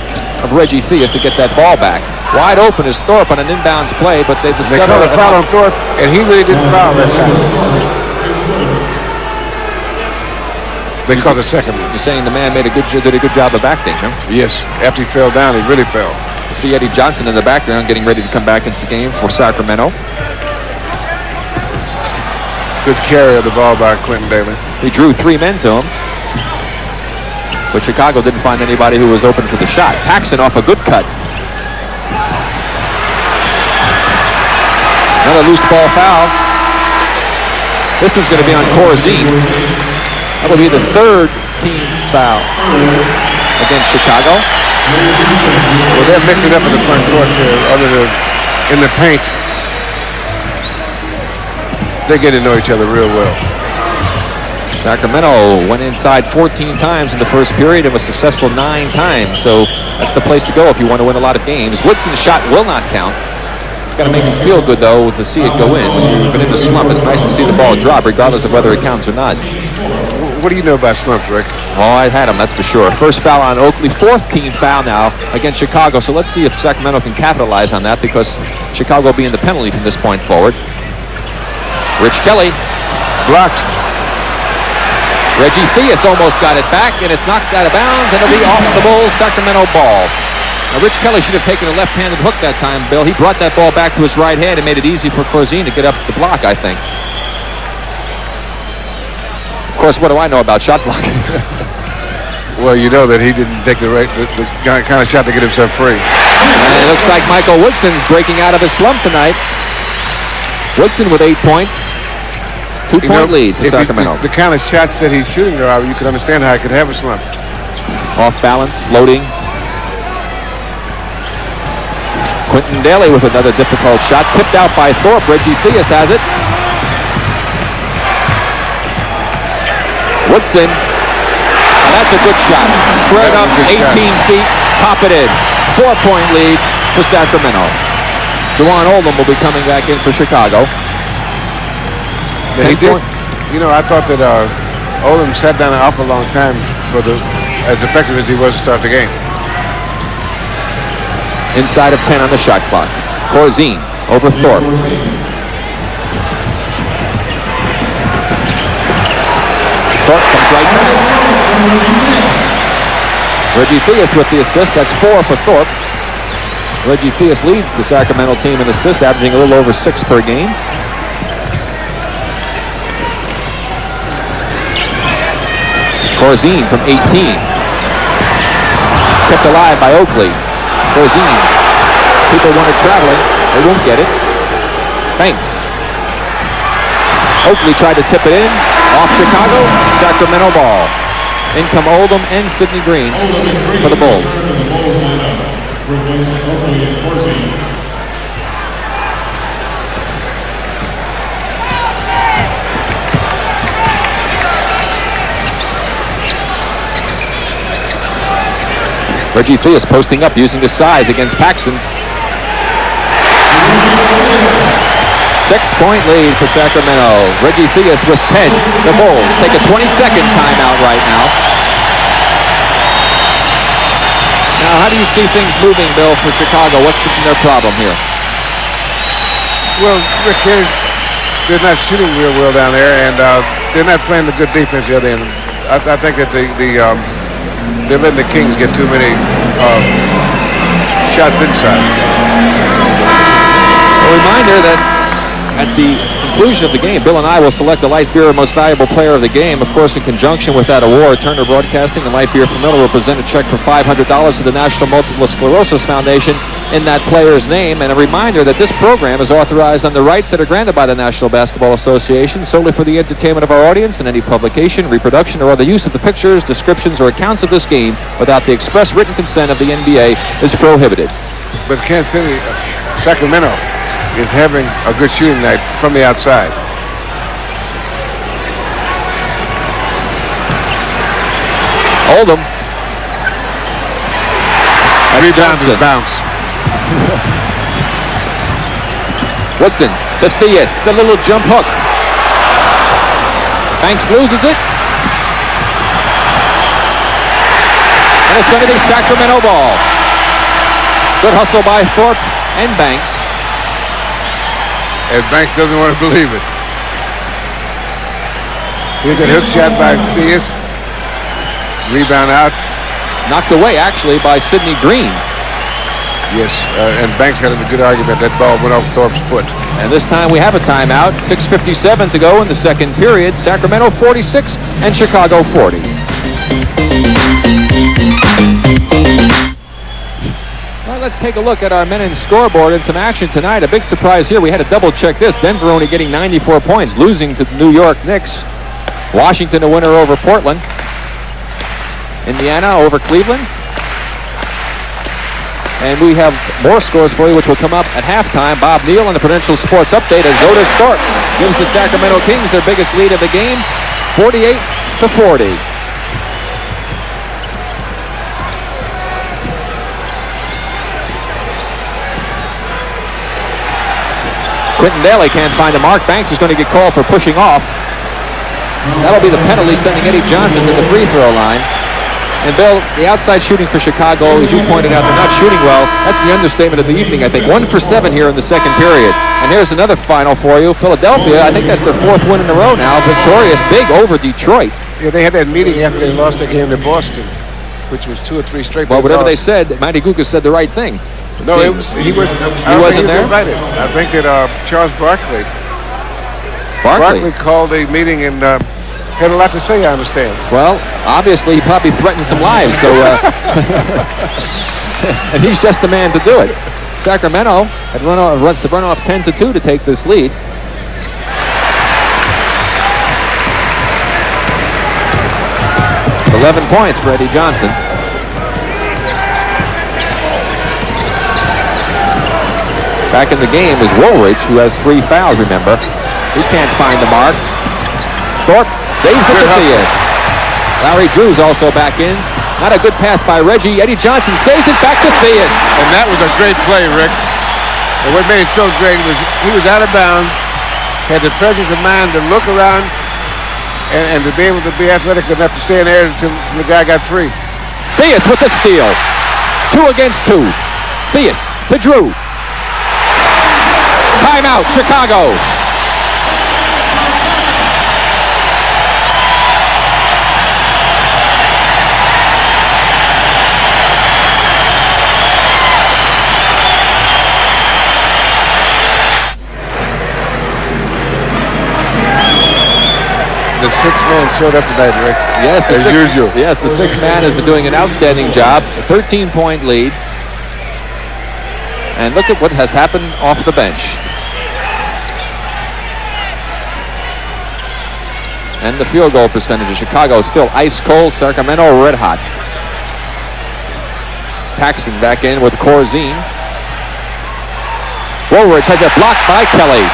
of Reggie Theus to get that ball back. Wide open is Thorpe on an inbounds play, but they discovered... They called a foul on Thorpe, and he really didn't foul that time. They called the second one. You're saying the man did a good job of acting, huh? Yes. After he fell down, he really fell. You see Eddie Johnson in the background getting ready to come back into the game for Sacramento. Good carry of the ball by Clinton Daly. He drew 3 men to him. But Chicago didn't find anybody who was open for the shot. Paxson off a good cut. Another loose ball foul. This one's going to be on Corzine. That'll be the 3rd team foul against Chicago. Well, they're mixing up in the front court there, in the paint. They get to know each other real well. Sacramento went inside 14 times in the first period and was successful 9 times. So that's the place to go if you want to win a lot of games. Woodson's shot will not count. It's got to make you feel good, though, to see it go in. When you've been in the slump, it's nice to see the ball drop, regardless of whether it counts or not. What do you know about slumps, Rick? Oh, I had him, that's for sure. First foul on Oakley, 4th team foul now against Chicago. So let's see if Sacramento can capitalize on that, because Chicago will be in the penalty from this point forward. Rich Kelly. Blocked. Reggie Theus almost got it back, and it's knocked out of bounds, and it'll be off the Bulls' Sacramento ball. Now, Rich Kelly should have taken a left-handed hook that time, Bill. He brought that ball back to his right hand and made it easy for Corzine to get up the block, I think. Of course, what do I know about shot blocking? Well, you know that he didn't take the kind of shot to get himself free. And it looks like Michael Woodson's breaking out of his slump tonight. Woodson with 8 points. 2-point lead for Sacramento. The kind of shots that he's shooting, though, you can understand how he could have a slump. Off balance, floating. Quentin Daly with another difficult shot. Tipped out by Thorpe. Reggie Theus has it. Woodson. That's a good shot. Squared up, 18 feet. Pop it in. 4-point lead for Sacramento. Juwan Oldham will be coming back in for Chicago. Yeah, he did. You know, I thought that Oldham sat down an awful long time as effective as he was to start the game. Inside of 10 on the shot clock. Corzine over Thorpe. Thorpe comes right back. Reggie Theus with the assist. That's 4 for Thorpe. Reggie Theus leads the Sacramento team in assists, averaging a little over 6 per game. Corzine from 18. Kept alive by Oakley. Corzine. People wanted traveling. They won't get it. Banks. Oakley tried to tip it in. Off Chicago. Sacramento ball. In come Oldham and Sidney Green for the Bulls. Reggie Theus posting up, using his size against Paxson. 6-point lead for Sacramento. Reggie Theus with 10. The Bulls take a 20-second timeout right now. Now, how do you see things moving, Bill, for Chicago? What's their problem here? Well, Rick, they're not shooting real well down there, and they're not playing the good defense the other end. I think that they're letting the Kings get too many shots inside. A reminder that at the conclusion of the game, Bill and I will select the Light Beer Most Valuable Player of the Game. Of course, in conjunction with that award, Turner Broadcasting and Light Beer from Miller will present a check for $500 to the National Multiple Sclerosis Foundation in that player's name. And a reminder that this program is authorized on the rights that are granted by the National Basketball Association solely for the entertainment of our audience, and any publication, reproduction, or other use of the pictures, descriptions, or accounts of this game without the express written consent of the NBA is prohibited. But Kansas City, Sacramento is having a good shooting night from the outside. Oldham. Rebound is bounce. Woodson to Theus, the little jump hook. Banks loses it. And it's going to be Sacramento ball. Good hustle by Thorpe and Banks. And Banks doesn't want to believe it. Here's a hook shot by Theus. Rebound out. Knocked away, actually, by Sidney Green. Yes, and Banks had a good argument. That ball went off Thorpe's foot. And this time we have a timeout. 6:57 to go in the second period. Sacramento 46 and Chicago 40. Well, let's take a look at our men's scoreboard and some action tonight. A big surprise here. We had to double check this. Denver only getting 94 points, losing to the New York Knicks. Washington a winner over Portland. Indiana over Cleveland. And we have more scores for you, which will come up at halftime. Bob Neal on the Prudential Sports Update as Otis Thorpe gives the Sacramento Kings their biggest lead of the game, 48-40. Quentin Daly can't find the mark. Banks is going to get called for pushing off. That'll be the penalty, sending Eddie Johnson to the free throw line. And Bill, the outside shooting for Chicago, as you pointed out, they're not shooting well. That's the understatement of the evening, I think. 1 for 7 here in the second period. And here's another final for you. Philadelphia, I think that's their 4th win in a row now. Victorious, big over Detroit. Yeah, they had that meeting after they lost their game to Boston, which was 2 or 3 straight. Well, whatever they said, Matty Gugas said the right thing. No, it was he wasn't there. Invited. I think that Charles Barkley called a meeting and had a lot to say, I understand. Well, obviously he probably threatened some lives, so and he's just the man to do it. Sacramento had run off 10-2 to take this lead. It's 11 points for Eddie Johnson. Back in the game is Woolridge, who has 3 fouls, remember. He can't find the mark. Thorpe saves it to Theus. Larry Drew's also back in. Not a good pass by Reggie. Eddie Johnson saves it back to Theus. And that was a great play, Rick. And what made it so great was he was out of bounds, had the presence of mind to look around and to be able to be athletic enough to stay in there until the guy got free. Theus with the steal. 2 against 2. Theus to Drew. Timeout, Chicago. The 6th man showed up tonight, Rick. Yes, as usual. Yes, the 6th man has been doing an outstanding job. A 13-point lead. And look at what has happened off the bench. And the field goal percentage of Chicago is still ice cold. Sacramento red hot. Paxson back in with Corzine. Woolridge has it blocked by Kelly.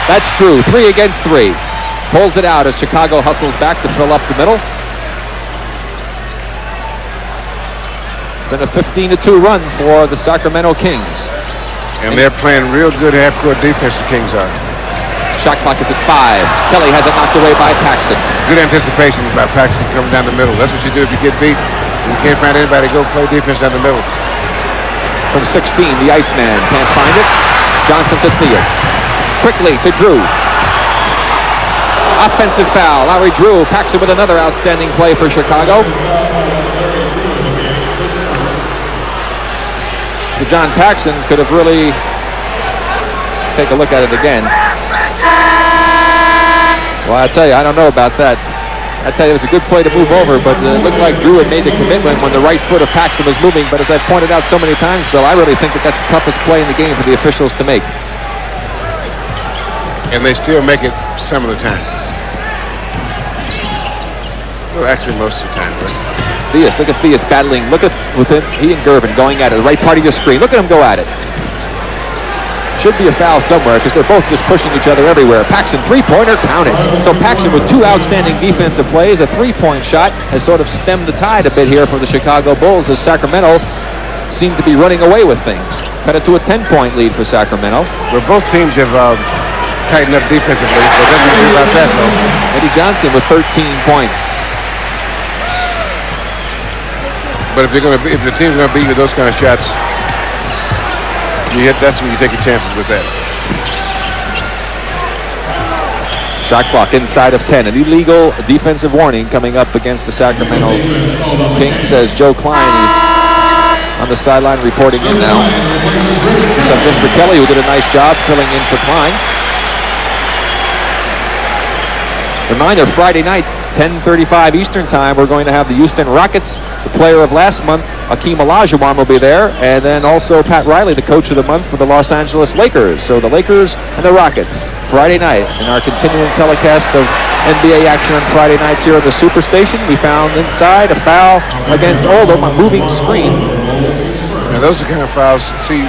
That's Drew. 3 against 3. Pulls it out as Chicago hustles back to fill up the middle. It's been a 15-2 run for the Sacramento Kings. And they're playing real good half-court defense, the Kings are. Shot clock is at 5. Kelly has it knocked away by Paxson. Good anticipation by Paxson coming down the middle. That's what you do if you get beat. You can't find anybody to go play defense down the middle. From 16, the Iceman can't find it. Johnson to Theus. Quickly to Drew. Offensive foul. Larry Drew. Paxson with another outstanding play for Chicago. So John Paxson could have really take a look at it again. Well, I tell you, I don't know about that. I tell you, it was a good play to move over, but it looked like Drew had made the commitment when the right foot of Paxson was moving. But as I've pointed out so many times, Bill, I really think that that's the toughest play in the game for the officials to make. And they still make it some of the time. Well, actually, most of the time, right? Theus, look at Theus battling. Look at he and Gervin going at it. The right part of your screen. Look at them go at it. Should be a foul somewhere because they're both just pushing each other everywhere. Paxson, three-pointer, counted. So Paxson with two outstanding defensive plays. A three-point shot has sort of stemmed the tide a bit here for the Chicago Bulls as Sacramento seem to be running away with things. Cut it to a 10-point lead for Sacramento. Well, both teams have tightened up defensively. There's nothing to do about that, though. Eddie Johnson with 13 points. But if the team's going to beat you with those kind of shots, that's when you take your chances with that. Shot clock inside of 10. An illegal defensive warning coming up against the Sacramento Kings as Joe Kleine is on the sideline reporting in now. He comes in for Kelly, who did a nice job filling in for Kleine. Reminder, Friday night, 10:35 Eastern time, we're going to have the Houston Rockets. The player of last month, Akeem Olajuwon, will be there, and then also Pat Riley, the coach of the month for the Los Angeles Lakers. So the Lakers and the Rockets, Friday night, in our continuing telecast of NBA action on Friday nights here on the Superstation. We found inside a foul against Oldham, a moving screen. Now those are the kind of fouls. See,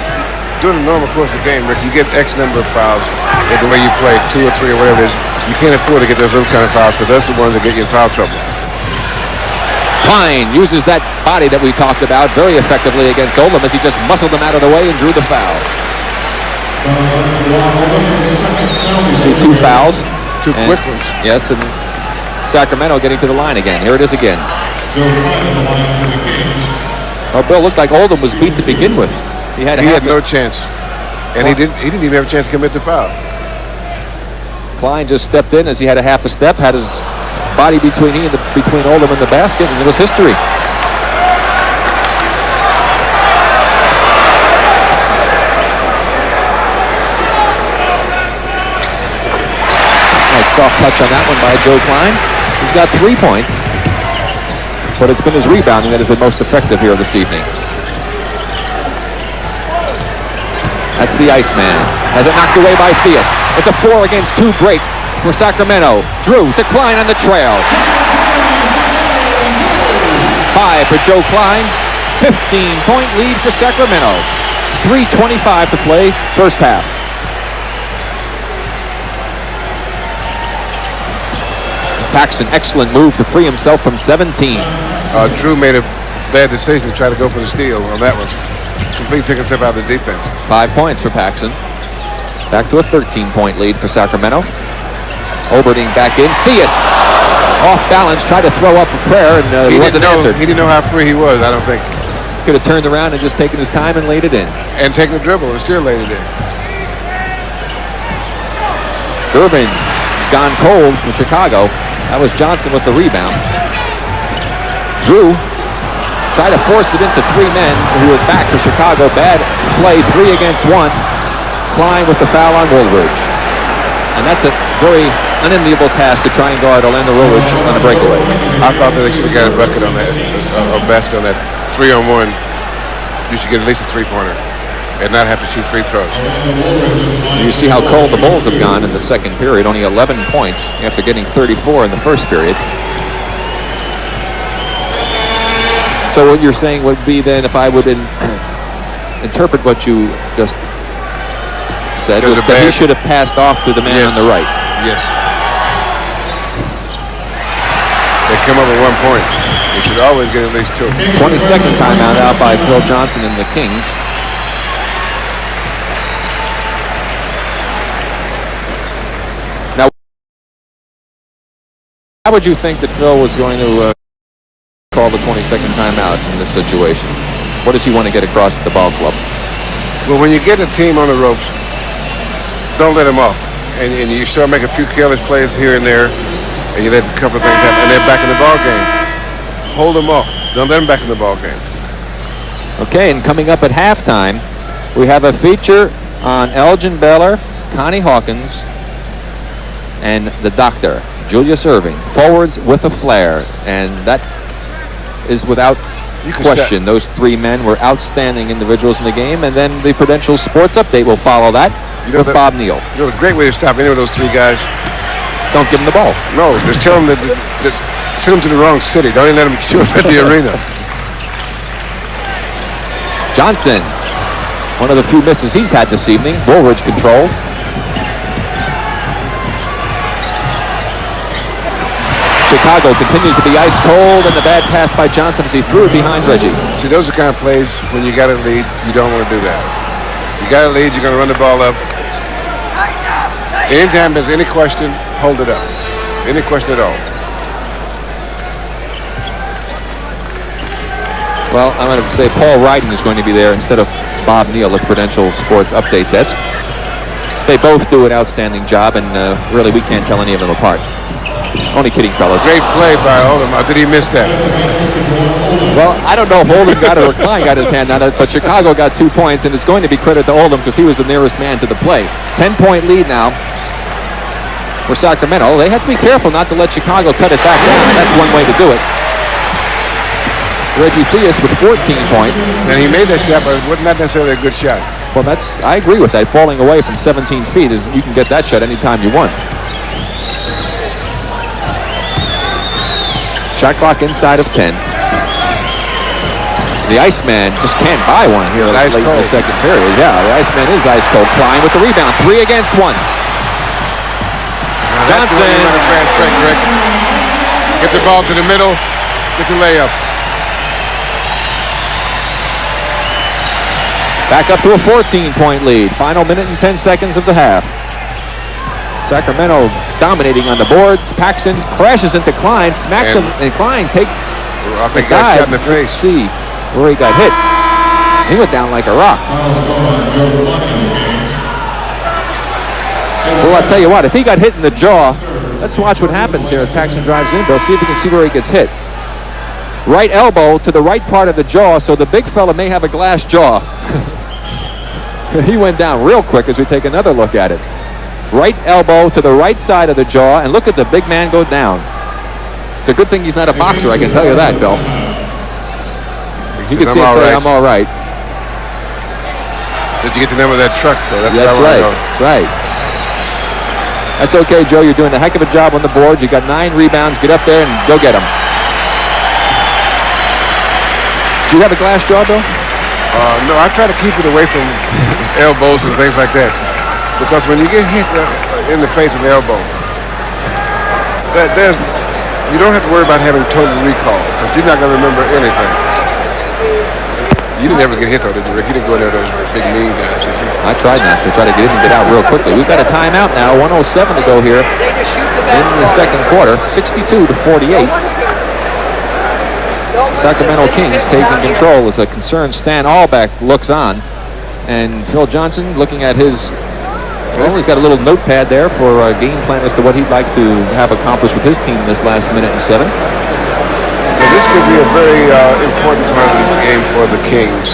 during the normal course of the game, Rick, you get X number of fouls in the way you play, 2 or 3 or whatever it is. You can't afford to get those little kind of fouls because that's the ones that get you in foul trouble. Kleine uses that body that we talked about very effectively against Oldham as he just muscled them out of the way and drew the foul. You see 2 fouls. 2 quick ones. Yes, and Sacramento getting to the line again. Here it is again. Well, Bill, looked like Oldham was beat to begin with. He had no chance. And he didn't even have a chance to commit the foul. Kleine just stepped in as he had a half a step, had his body between Oldham and the basket, and it was history. Nice soft touch on that one by Joe Kleine. He's got 3 points, but it's been his rebounding that has been most effective here this evening. That's the Iceman. Has it knocked away by Theus. It's a 4 against 2 break for Sacramento. Drew to Kleine on the trail. 5 for Joe Kleine. 15-point lead for Sacramento. 3:25 to play, first half. Paxson, excellent move to free himself from 17. Drew made a bad decision to try to go for the steal on that one. Completely took himself out of the defense. 5 points for Paxson. Back to a 13-point lead for Sacramento. Olberding back in. Theus off balance, tried to throw up a prayer, and he wasn't answered. He didn't know how free he was, I don't think. Could have turned around and just taken his time and laid it in. And taken the dribble and still laid it in. Gervin has gone cold for Chicago. That was Johnson with the rebound. Drew tried to force it into 3 men who were back to Chicago. Bad play, 3 against 1. Kleine with the foul on Woolridge. And that's a very unenviable task to try and guard Orlando Woolridge on a breakaway. I thought that they should have got a bucket on that, a basket on that 3-on-1. You should get at least a 3-pointer and not have to shoot free throws. You see how cold the Bulls have gone in the second period. Only 11 points after getting 34 in the first period. So what you're saying would be then, if I would interpret what you just said, was that he should have passed off to the man on the right. Yes. They come up with 1 point. They should always get at least 2. 22nd timeout out by Phil Johnson and the Kings. Now, how would you think that Phil was going to call the 22nd timeout in this situation? What does he want to get across to the ball club? Well, when you get a team on the ropes, don't let them off. And you start making a few careless plays here and there, and you let a couple of things happen, and they're back in the ball game. Hold them off. Don't let them back in the ball game. Okay, and coming up at halftime, we have a feature on Elgin Baylor Connie Hawkins and the doctor, Julius Irving. Forwards with a flair, and that is without question. Those three men were outstanding individuals in the game, and then the Prudential Sports Update will follow that with Bob Neal. You know, a great way to stop any of those three guys. Don't give them the ball. No, just tell them that send them to the wrong city. Don't even let them shoot at the arena. Johnson, one of the few misses he's had this evening. Woolridge controls. Chicago continues to be ice cold, and the bad pass by Johnson as he threw it behind Reggie. See, those are the kind of plays when you got a lead, you don't want to do that. You got a lead, you're going to run the ball up. Anytime there's any question, hold it up. Any question at all. Well, I'm going to say Paul Ryden is going to be there instead of Bob Neal at the Prudential Sports Update desk. They both do an outstanding job, and really we can't tell any of them apart. Only kidding, fellas. Great play by Oldham. How did he miss that? Well, I don't know if Oldham got it or Kleine got his hand on it, but Chicago got 2 points, and it's going to be credit to Oldham because he was the nearest man to the play. 10-point lead now for Sacramento. They have to be careful not to let Chicago cut it back down, and that's one way to do it. Reggie Theus with 14 points. And he made that shot, but it was not necessarily a good shot. Well, I agree with that. Falling away from 17 feet is you can get that shot anytime you want. Shot clock inside of 10. The Iceman just can't buy one here late in the second period. Yeah, the Iceman is ice cold. Kleine with the rebound. 3 against 1. Johnson. Get the ball to the middle. Get the layup. Back up to a 14-point lead. Final minute and 10 seconds of the half. Sacramento dominating on the boards. Paxson crashes into Kleine, smacks him, and Kleine takes the dive. In the face. Let's see where he got hit. He went down like a rock. Well, I'll tell you what, if he got hit in the jaw, let's watch what happens here as Paxson drives in. Bill, see if we can see where he gets hit. Right elbow to the right part of the jaw, so the big fella may have a glass jaw. He went down real quick as we take another look at it. Right elbow to the right side of the jaw, and look at the big man go down. It's a good thing he's not a boxer, I can tell you that, Bill. He can see and say, I'm all right. Did you get the number of that truck, though? That's right. That's right. That's okay, Joe. You're doing a heck of a job on the board. You got 9 rebounds. Get up there and go get them. Do you have a glass jaw, Bill? No, I try to keep it away from elbows and things like that. Because when you get hit in the face with an elbow, you don't have to worry about having total recall, because you're not going to remember anything. You didn't ever get hit, though, did you, Rick? You didn't go in there with those big mean guys, did you? I tried not to. Try to get in and get out real quickly. We've got a timeout now. 1:07 to go here in the second quarter. 62-48. Sacramento Kings taking control as a concerned Stan Albeck looks on. And Phil Johnson looking at his... Well, he's got a little notepad there for a game plan as to what he'd like to have accomplished with his team in this last minute and 7. Well, this could be a very important part of the game for the Kings.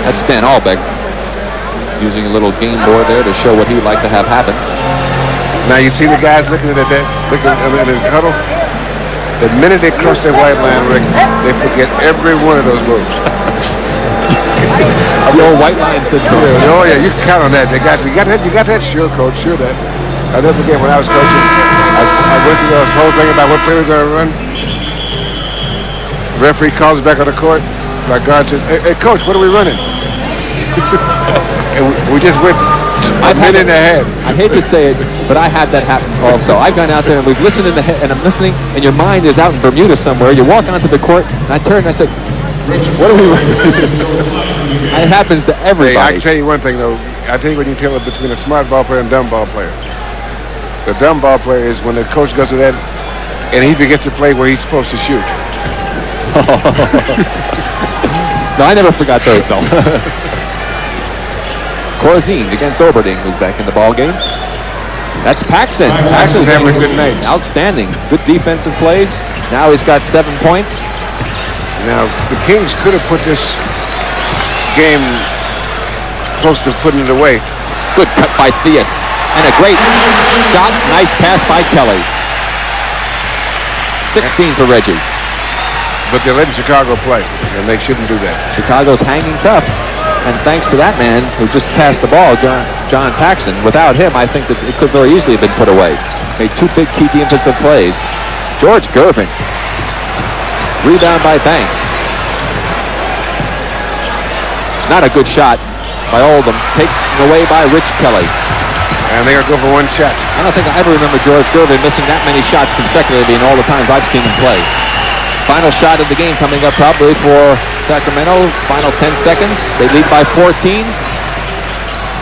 That's Stan Albeck using a little game board there to show what he would like to have happen. Now you see the guys looking at that, looking at the huddle. The minute they cross their white line, Rick, they forget every one of those moves. The old white line said, oh yeah, you can count on that. You got that, sure, coach, sure that. I'll never forget when I was coaching. I went through the whole thing about what play we're going to run. The referee calls back on the court. My guard says, hey coach, what are we running? And we just went a minute ahead. I hate to say it, but I had that happen also. I've gone out there and we've listened in the head, and I'm listening, and your mind is out in Bermuda somewhere. You walk onto the court, and I turn and I said, what are we running? It happens to everybody. Hey, I can tell you one thing, though. I tell you what you can tell between a smart ball player and a dumb ball player. The dumb ball player is when the coach goes to that, and he forgets to play where he's supposed to shoot. No, I never forgot those, though. Corzine against Olberding, who's back in the ball game. That's Paxson. Paxson's having a good night. Outstanding. Good defensive plays. Now he's got 7 points. Now, the Kings could have put this game close to putting it away Good cut by Theus. And a great shot. Nice pass by Kelly. 16 for Reggie. But they're letting Chicago play, and they shouldn't do that. Chicago's hanging tough. And thanks to that man who just passed the ball, John Paxson. Without him, I think that it could very easily have been put away. Made two big key defensive plays. George Gervin. Rebound by Banks. Not a good shot by Oldham. Taken away by Rich Kelly. And they're going to go for one shot. I don't think I ever remember George Gervin missing that many shots consecutively in all the times I've seen him play. Final shot of the game coming up probably for Sacramento. Final 10 seconds. They lead by 14.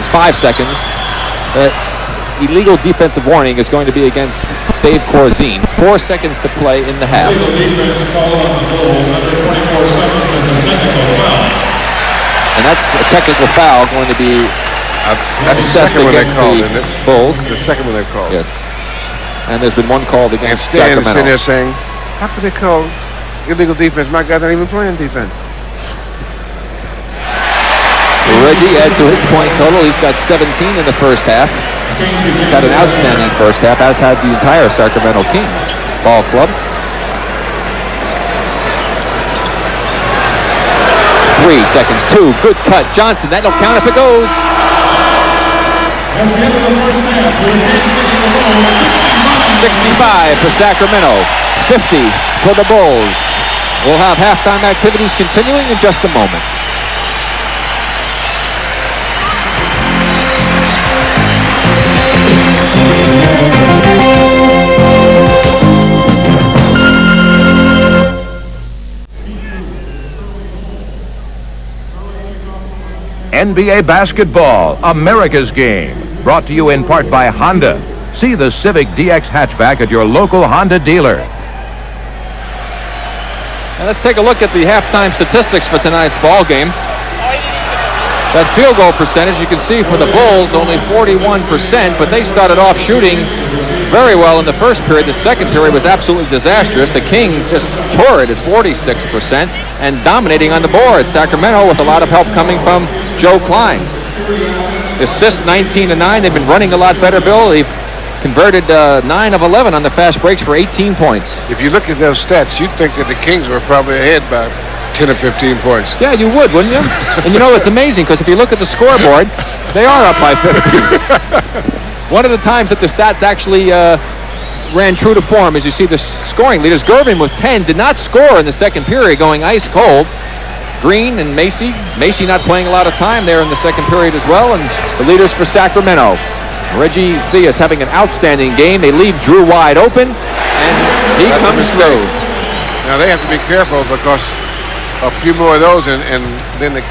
It's 5 seconds. Illegal defensive warning is going to be against Dave Corzine. 4 seconds to play in the half. Illegal defense called on the Bulls under 24 seconds. It's a technical foul. And that's a technical foul going to be That's the second one they called, isn't it? Bulls. The second one they've called. Yes. And there's been one called against Stan is Sacramento. sitting there saying, how could they call illegal defense? My guy's not even playing defense. Reggie adds to his point total. He's got 17 in the first half. He's had an outstanding first half, as had the entire Sacramento Kings ball club. 3 seconds, 2, good cut. Johnson, that'll count if it goes. That's the end of the first half. We're taking the Bulls 65 for Sacramento, 50 for the Bulls. We'll have halftime activities continuing in just a moment. NBA Basketball, America's game. Brought to you in part by Honda. See the Civic DX hatchback at your local Honda dealer. And let's take a look at the halftime statistics for tonight's ball game. That field goal percentage, you can see for the Bulls, only 41%, but they started off shooting very well in the first period. The second period was absolutely disastrous. The Kings just tore it at 46% and dominating on the board. Sacramento with a lot of help coming from Joe Kleine. Assists 19-9. They've been running a lot better, Bill. They've converted 9 of 11 on the fast breaks for 18 points. If you look at those stats, you'd think that the Kings were probably ahead by 10 or 15 points. Yeah, you would, wouldn't you? And you know, it's amazing because if you look at the scoreboard, they are up by 50. One of the times that the stats actually ran true to form, as you see the scoring leaders. Gervin with 10 did not score in the second period, going ice cold. Green and Macy not playing a lot of time there in the second period as well, and the leaders for Sacramento. Reggie Theus having an outstanding game. They leave Drew wide open, and he comes through. Now they have to be careful because a few more of those, and then the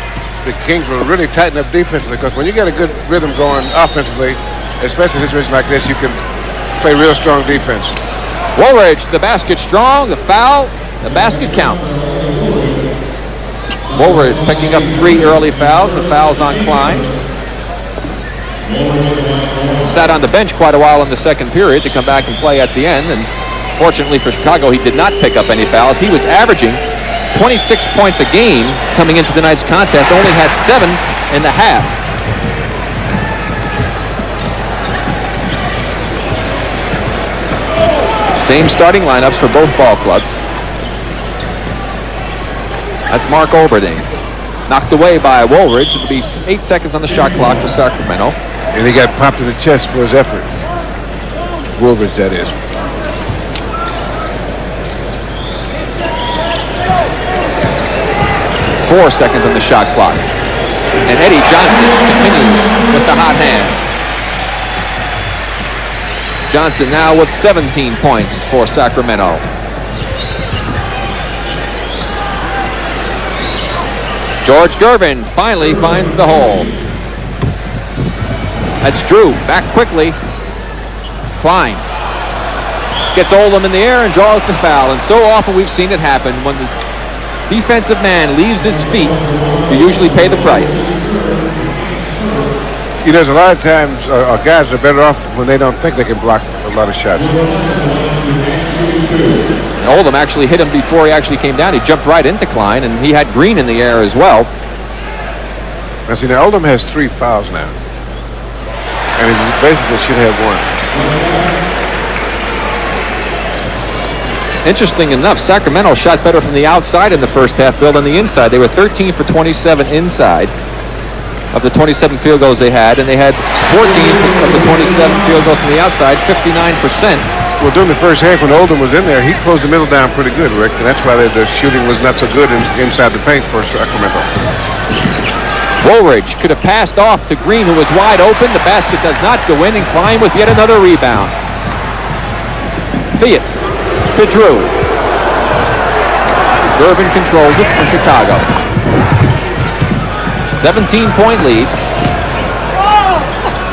Kings will really tighten up defensively, because when you get a good rhythm going offensively, especially in a situation like this, you can play real strong defense. Woolridge, the basket strong, the foul, the basket counts. Woolridge picking up 3 early fouls. The foul's on Kleine. Sat on the bench quite a while in the second period to come back and play at the end, and fortunately for Chicago, he did not pick up any fouls. He was averaging 26 points a game coming into tonight's contest, only had 7 in the half. Same starting lineups for both ball clubs. That's Mark Olberding. Knocked away by Woolridge. It'll be 8 seconds on the shot clock for Sacramento. And he got popped in the chest for his effort. Woolridge, that is. Four seconds on the shot clock. And Eddie Johnson continues with the hot hand. Johnson now with 17 points for Sacramento. George Gervin finally finds the hole. That's Drew, back quickly. Kleine gets Oldham in the air and draws the foul. And so often we've seen it happen. When the defensive man leaves his feet, you usually pay the price. You know, there's a lot of times guys are better off when they don't think they can block a lot of shots. And Oldham actually hit him before he actually came down. He jumped right into Kleine, and he had Green in the air as well. Now, see, now Oldham has 3 fouls now. and he basically should have won. Interesting enough, Sacramento shot better from the outside in the first half, Bill, than the inside. They were 13 for 27 inside of the 27 field goals they had, and they had 14 of the 27 field goals from the outside, 59%. Well, during the first half, when Oldham was in there, he closed the middle down pretty good, Rick, and that's why the shooting was not so good inside the paint for Sacramento. Woolridge could have passed off to Green, who was wide open. The basket does not go in, and Kleine with yet another rebound. Theus to Drew. Gervin controls it for Chicago. 17-point lead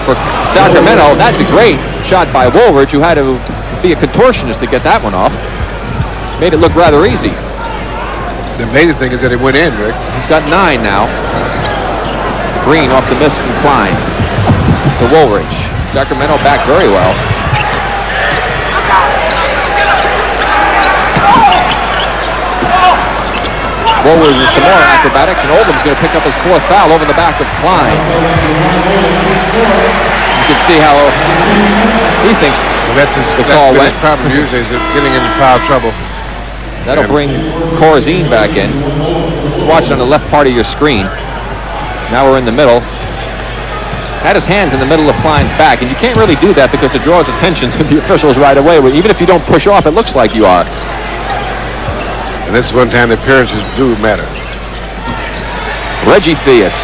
for Sacramento. That's a great shot by Woolridge, who had to be a contortionist to get that one off. Made it look rather easy. The amazing thing is that it went in, Rick. He's got 9 now. Green off the miss from Kleine to Woolridge. Sacramento back very well. Woolridge with some more acrobatics, and Oldham's going to pick up his 4th foul over the back of Kleine. You can see how he thinks the call went. His problem usually is getting into foul trouble. That'll bring Corzine back in. Let's watch it on the left part of your screen. Now we're in the middle. Had his hands in the middle of Kleine's back, and you can't really do that because it draws attention to the officials right away. Even if you don't push off, it looks like you are. And this is one time the appearances do matter. Reggie Theus.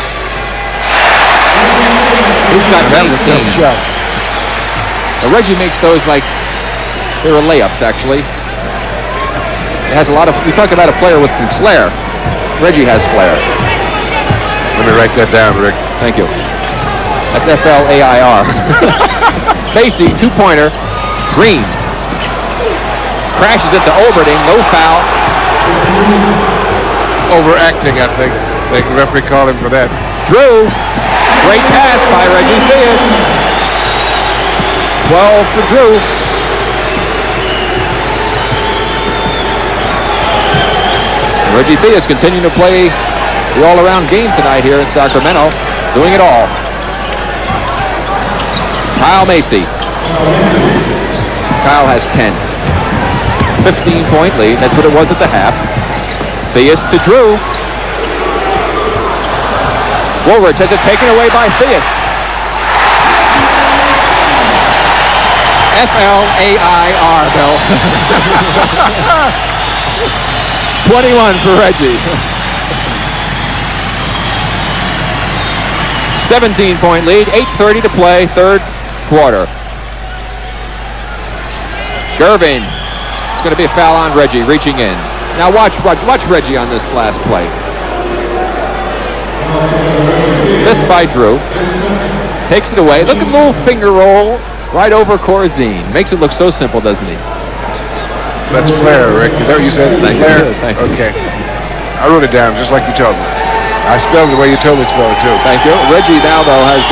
He's got 19. Shot. Now Reggie makes those like they were layups, actually. It has a lot of, we talk about a player with some flair. Reggie has flair. Let me write that down, Rick. Thank you. That's F-L-A-I-R. Macy, 2-pointer. Green. Crashes it to Olberding. No foul. Overacting, I think. The referee called him for that. Drew. Great pass by Reggie Theus. 12 for Drew. Reggie Theus continuing to play the all-around game tonight here in Sacramento. Doing it all. Kyle Macy. Kyle has 10. 15-point lead. That's what it was at the half. Theus to Drew. Woolridge has it taken away by Theus. F-L-A-I-R, Bill. 21 for Reggie. 17-point lead, 8:30 to play, third quarter. Gervin. It's going to be a foul on Reggie, reaching in. Now watch Reggie on this last play. Missed by Drew. Takes it away. Look at the little finger roll right over Corzine. Makes it look so simple, doesn't he? That's flair, Rick. Is that what you said? Thank flair? you. Thank you. Okay. I wrote it down just like you told me. I spelled it the way you told me to spell it, too. Thank you. Reggie now, though, has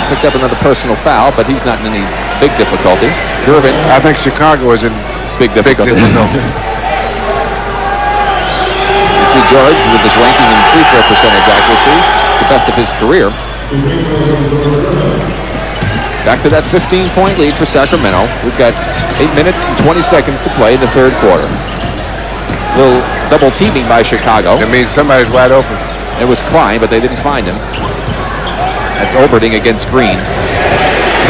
picked up another personal foul, but he's not in any big difficulty. Gervin. I think Chicago is in big difficulty. You see George with his ranking in free throw percentage accuracy, the best of his career. Back to that 15-point lead for Sacramento. We've got 8 minutes and 20 seconds to play in the third quarter. Little double teaming by Chicago. That means somebody's wide open. It was Kleine, but they didn't find him. That's Olberding against Green.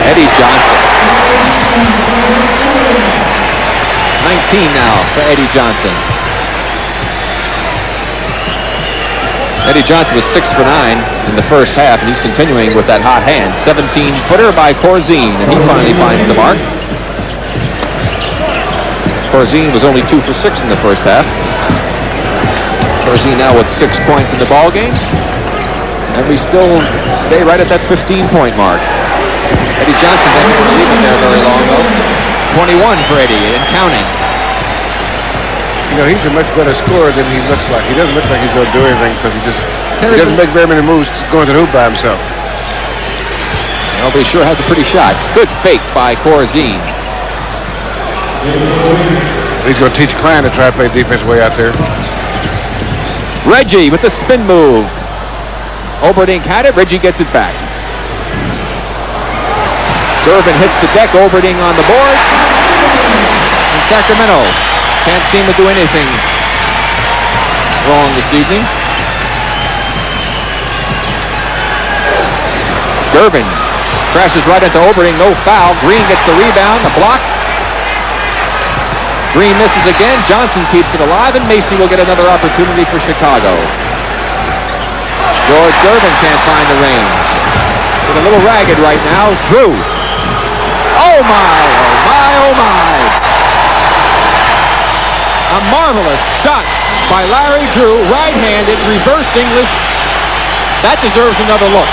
Eddie Johnson. 19 now for Eddie Johnson. Eddie Johnson was 6 for 9 in the first half, and he's continuing with that hot hand. 17-footer by Corzine, and he finally finds the mark. Corzine was only 2 for 6 in the first half. Corzine now with 6 points in the ball game, and we still stay right at that 15-point mark. Eddie Johnson hasn't been leaving there very long, though. 21 for Eddie, and counting. You know, he's a much better scorer than he looks like. He doesn't look like he's going to do anything because he doesn't make very many moves going to the hoop by himself. Well, but he sure has a pretty shot. Good fake by Corzine. He's going to teach Kleine to try to play defense way out there. Reggie with the spin move. Olberding had it. Reggie gets it back. Gervin hits the deck. Olberding on the boards. And Sacramento can't seem to do anything wrong this evening. Gervin crashes right into Olberding. No foul. Green gets the rebound. The block. Green misses again. Johnson keeps it alive, and Macy will get another opportunity for Chicago. George Gervin can't find the range. He's a little ragged right now. Drew. Oh my, oh my, oh my. A marvelous shot by Larry Drew, right-handed, reverse English. That deserves another look.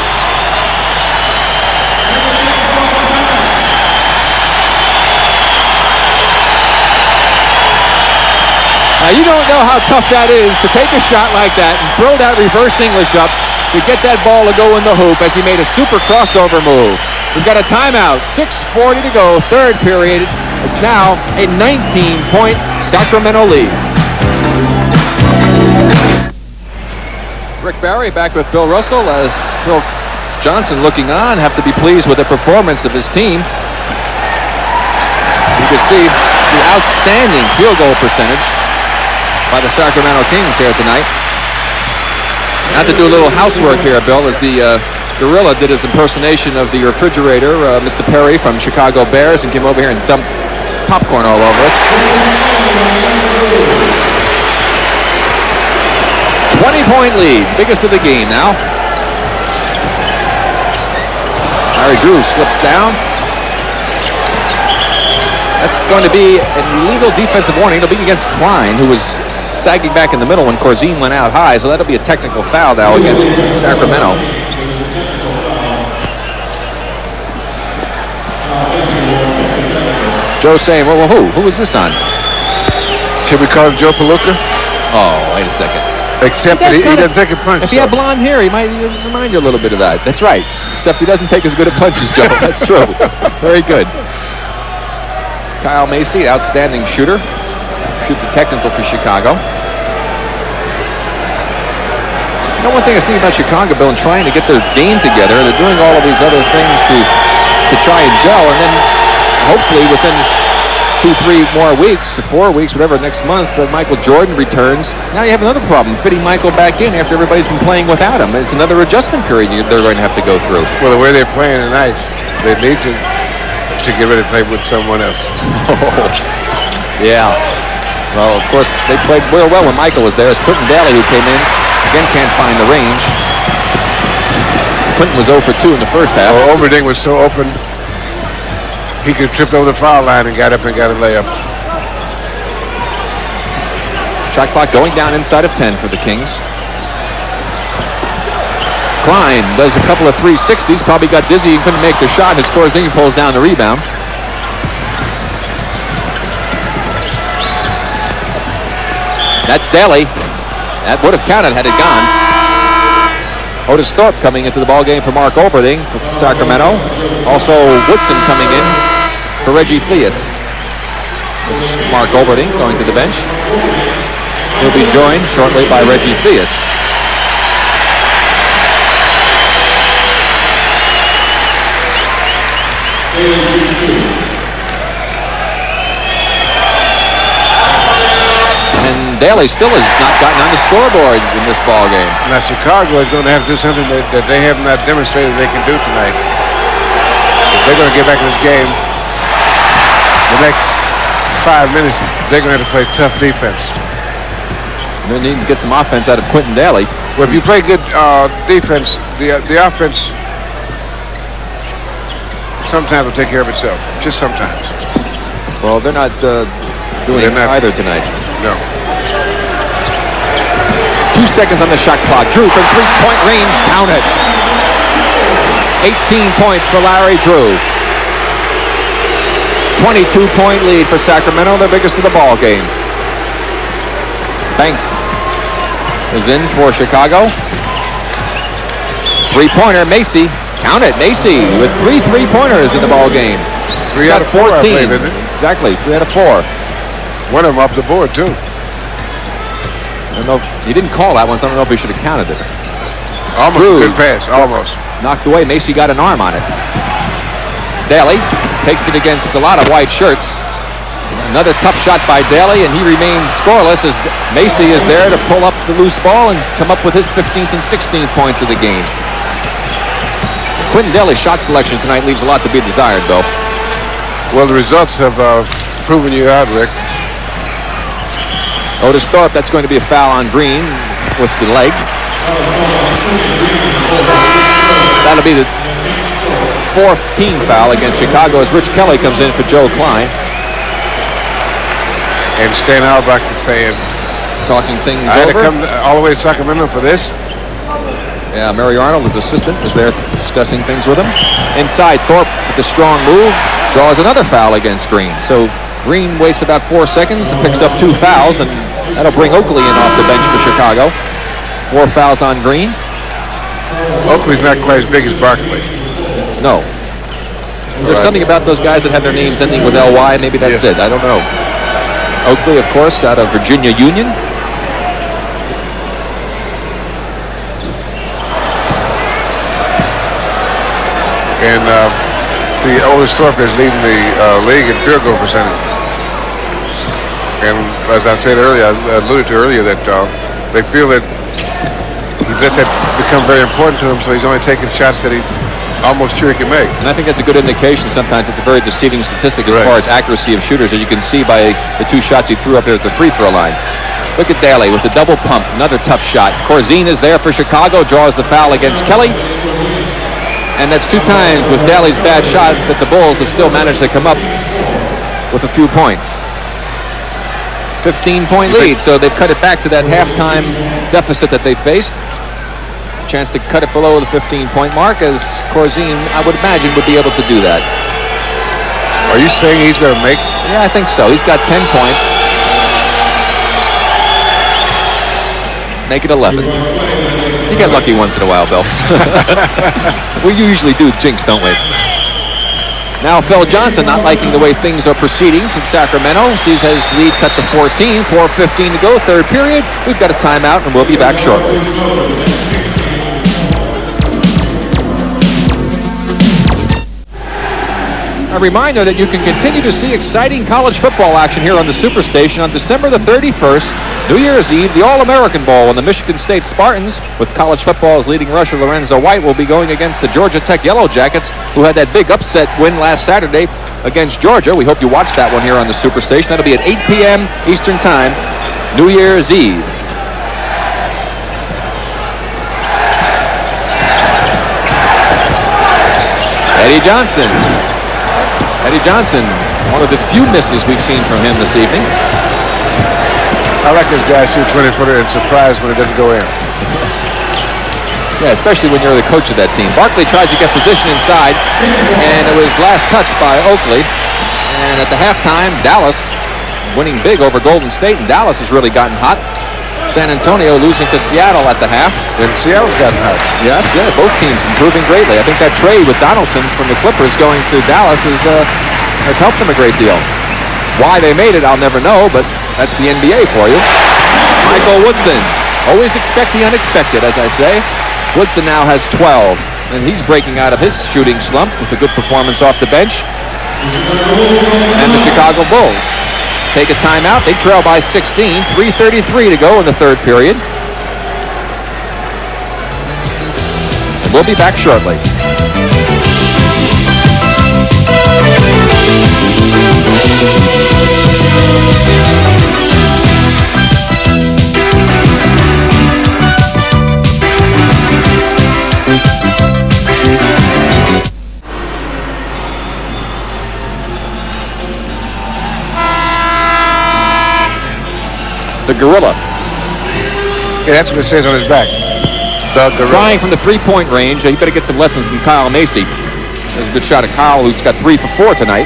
Now, you don't know how tough that is to take a shot like that and throw that reverse English up to get that ball to go in the hoop as he made a super crossover move. We've got a timeout, 6:40 to go, third period. It's now a 19-point Sacramento lead. Rick Barry back with Bill Russell as Phil Johnson looking on, have to be pleased with the performance of his team. You can see the outstanding field goal percentage by the Sacramento Kings here tonight. Not to do a little housework here, Bill, as the Gorilla did his impersonation of the refrigerator, Mr. Perry from Chicago Bears, and came over here and dumped popcorn all over us. 20-point lead, biggest of the game now. Larry Drew slips down. That's going to be an illegal defensive warning. It'll be against Kleine, who was sagging back in the middle when Corzine went out high, so that'll be a technical foul now against Sacramento. Joe saying, well, who? Who is this on? Should we call him Joe Palooka? Oh, wait a second. Except that he doesn't take a punch. If he had blonde hair, he might remind you a little bit of that. That's right. Except he doesn't take as good a punches, Joe. That's true. Very good. Kyle Macy, outstanding shooter. Shoot the technical for Chicago. You know, one thing I was thinking about Chicago, Bill, and trying to get their game together, they're doing all of these other things to try and gel, and then hopefully within 2-3 more weeks, 4 weeks, whatever, next month, Michael Jordan returns. Now you have another problem, fitting Michael back in after everybody's been playing without him. It's another adjustment period they're going to have to go through. Well, the way they're playing tonight, they need to get ready to play with someone else. Yeah. Well, of course, they played real well when Michael was there. It's Quentin Daly who came in. Again, can't find the range. Quentin was 0 for 2 in the first half. Well, Olberding was so open, he could trip over the foul line and got up and got a layup. Shot clock going down inside of 10 for the Kings. Kleine does a couple of 360s, probably got dizzy and couldn't make the shot. His Corzine pulls down the rebound. That's Daly. That would have counted had it gone. Otis Thorpe coming into the ballgame for Mark Olberding for Sacramento. Also Woodson coming in for Reggie Theus. Mark Olberding going to the bench. He'll be joined shortly by Reggie Theus. And Daly still has not gotten on the scoreboard in this ball game. Now Chicago is going to have to do something that they have not demonstrated they can do tonight. If they're going to get back in this game, the next 5 minutes, they're going to have to play tough defense. They need to get some offense out of Quentin Daly. Well, if you play good defense, the offense sometimes will take care of itself. Just sometimes. Well, they're not doing it either tonight. No. 2 seconds on the shot clock. Drew from three-point range. Count it. 18 points for Larry Drew. 22-point lead for Sacramento, the biggest of the ball game. Banks is in for Chicago. Three-pointer, Macy. Count it, Macy with 3 3-pointers in the ball game. 3 out of 4, 14. I believe, isn't it? Exactly, 3 out of 4. One of them off the board, too. I don't know if, he didn't call that one, so I don't know if he should have counted it. Almost Drew, a good pass, almost. Knocked away. Macy got an arm on it. Daly takes it against a lot of white shirts. Another tough shot by Daly, and he remains scoreless as Macy is there to pull up the loose ball and come up with his 15th and 16th points of the game. Quentin Daly's shot selection tonight leaves a lot to be desired, Bill. Well, the results have proven you out, Rick. Otis Thorpe, that's going to be a foul on Green with the leg. That'll be the 4th team foul against Chicago as Rich Kelly comes in for Joe Kleine. And Stan Auerbach is saying, talking things I had over. to come all the way to Sacramento for this. Yeah, Mary Arnold, his assistant, is there discussing things with him. Inside, Thorpe with the strong move draws another foul against Green. So Green wastes about 4 seconds and picks up 2 fouls, and that'll bring Oakley in off the bench for Chicago. 4 fouls on Green. Oakley's not quite as big as Barkley. No. Is there something about those guys that have their names ending with LY? Maybe that's it. I don't know. Oakley, of course, out of Virginia Union. And see, Otis Thorpe is leading the league in field goal percentage. And as I said earlier, I alluded to earlier that they feel that he's let that become very important to him, so he's only taking shots that he's almost sure he can make. And I think that's a good indication. Sometimes it's a very deceiving statistic as far as accuracy of shooters, as you can see by the 2 shots he threw up here at the free throw line. Look at Daly with the double pump, another tough shot. Corzine is there for Chicago, draws the foul against Kelly. And that's 2 times with Daly's bad shots that the Bulls have still managed to come up with a few points. 15-point lead, so they've cut it back to that halftime deficit that they faced. Chance to cut it below the 15-point mark, as Corzine, I would imagine, would be able to do that. Are you saying he's going to make? Yeah, I think so. He's got 10 points. Make it 11. You get lucky once in a while, Bill. We usually do jinx, don't we? Now Phil Johnson not liking the way things are proceeding from Sacramento. Sees his lead cut to 14, 4:15 to go, 3rd period. We've got a timeout, and we'll be back shortly. A reminder that you can continue to see exciting college football action here on the Superstation on December the 31st, New Year's Eve. The All-American Bowl and the Michigan State Spartans, with college football's leading rusher Lorenzo White, will be going against the Georgia Tech Yellow Jackets, who had that big upset win last Saturday against Georgia. We hope you watch that one here on the Superstation. That'll be at 8 p.m. Eastern Time, New Year's Eve. Eddie Johnson. Eddie Johnson, one of the few misses we've seen from him this evening. I like this guy shoot 20-footer and surprised when it doesn't go in. Yeah, especially when you're the coach of that team. Barkley tries to get position inside, and it was last touched by Oakley. And at the halftime, Dallas winning big over Golden State, and Dallas has really gotten hot. San Antonio losing to Seattle at the half. And Seattle's gotten hot. Yes, yeah, both teams improving greatly. I think that trade with Donaldson from the Clippers going to Dallas has helped them a great deal. Why they made it, I'll never know, but that's the NBA for you. Michael Woodson. Always expect the unexpected, as I say. Woodson now has 12, and he's breaking out of his shooting slump with a good performance off the bench. And the Chicago Bulls take a timeout. They trail by 16, 3:33 to go in the 3rd period. And we'll be back shortly. The Gorilla. Yeah, that's what it says on his back. The Gorilla. Trying from the 3-point range. You better get some lessons from Kyle Macy. There's a good shot at Kyle, who's got 3 for 4 tonight.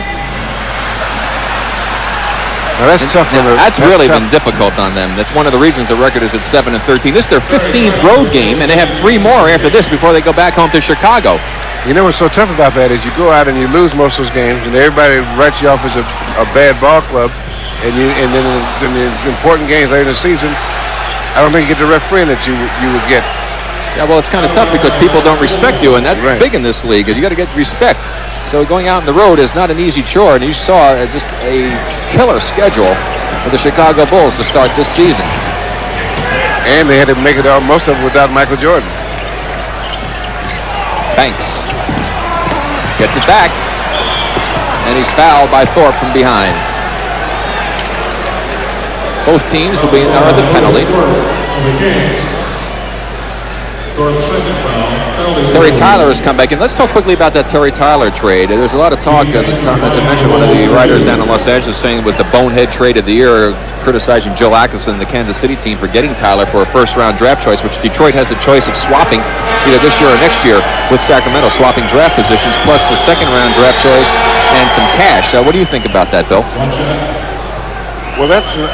Now that's tough. That's really been difficult on them. That's one of the reasons the record is at 7-13. This is their 15th road game, and they have 3 more after this before they go back home to Chicago. You know what's so tough about that is you go out and you lose most of those games, and everybody writes you off as a bad ball club. And then in the important games later in the season, I don't think you get the referee that you would get. Yeah, well, it's kind of tough because people don't respect you, and that's big in this league. Is you got to get respect. So going out on the road is not an easy chore, and you saw just a killer schedule for the Chicago Bulls to start this season. And they had to make it most of it without Michael Jordan. Banks gets it back, and he's fouled by Thorpe from behind. Both teams will be in the penalty. Terry Tyler has come back in. Let's talk quickly about that Terry Tyler trade. There's a lot of talk, as I mentioned, one of the writers down in Los Angeles saying it was the bonehead trade of the year, criticizing Joe Atkinson and the Kansas City team for getting Tyler for a first-round draft choice, which Detroit has the choice of swapping either this year or next year with Sacramento, swapping draft positions, plus a second-round draft choice and some cash. What do you think about that, Bill? Well, that's an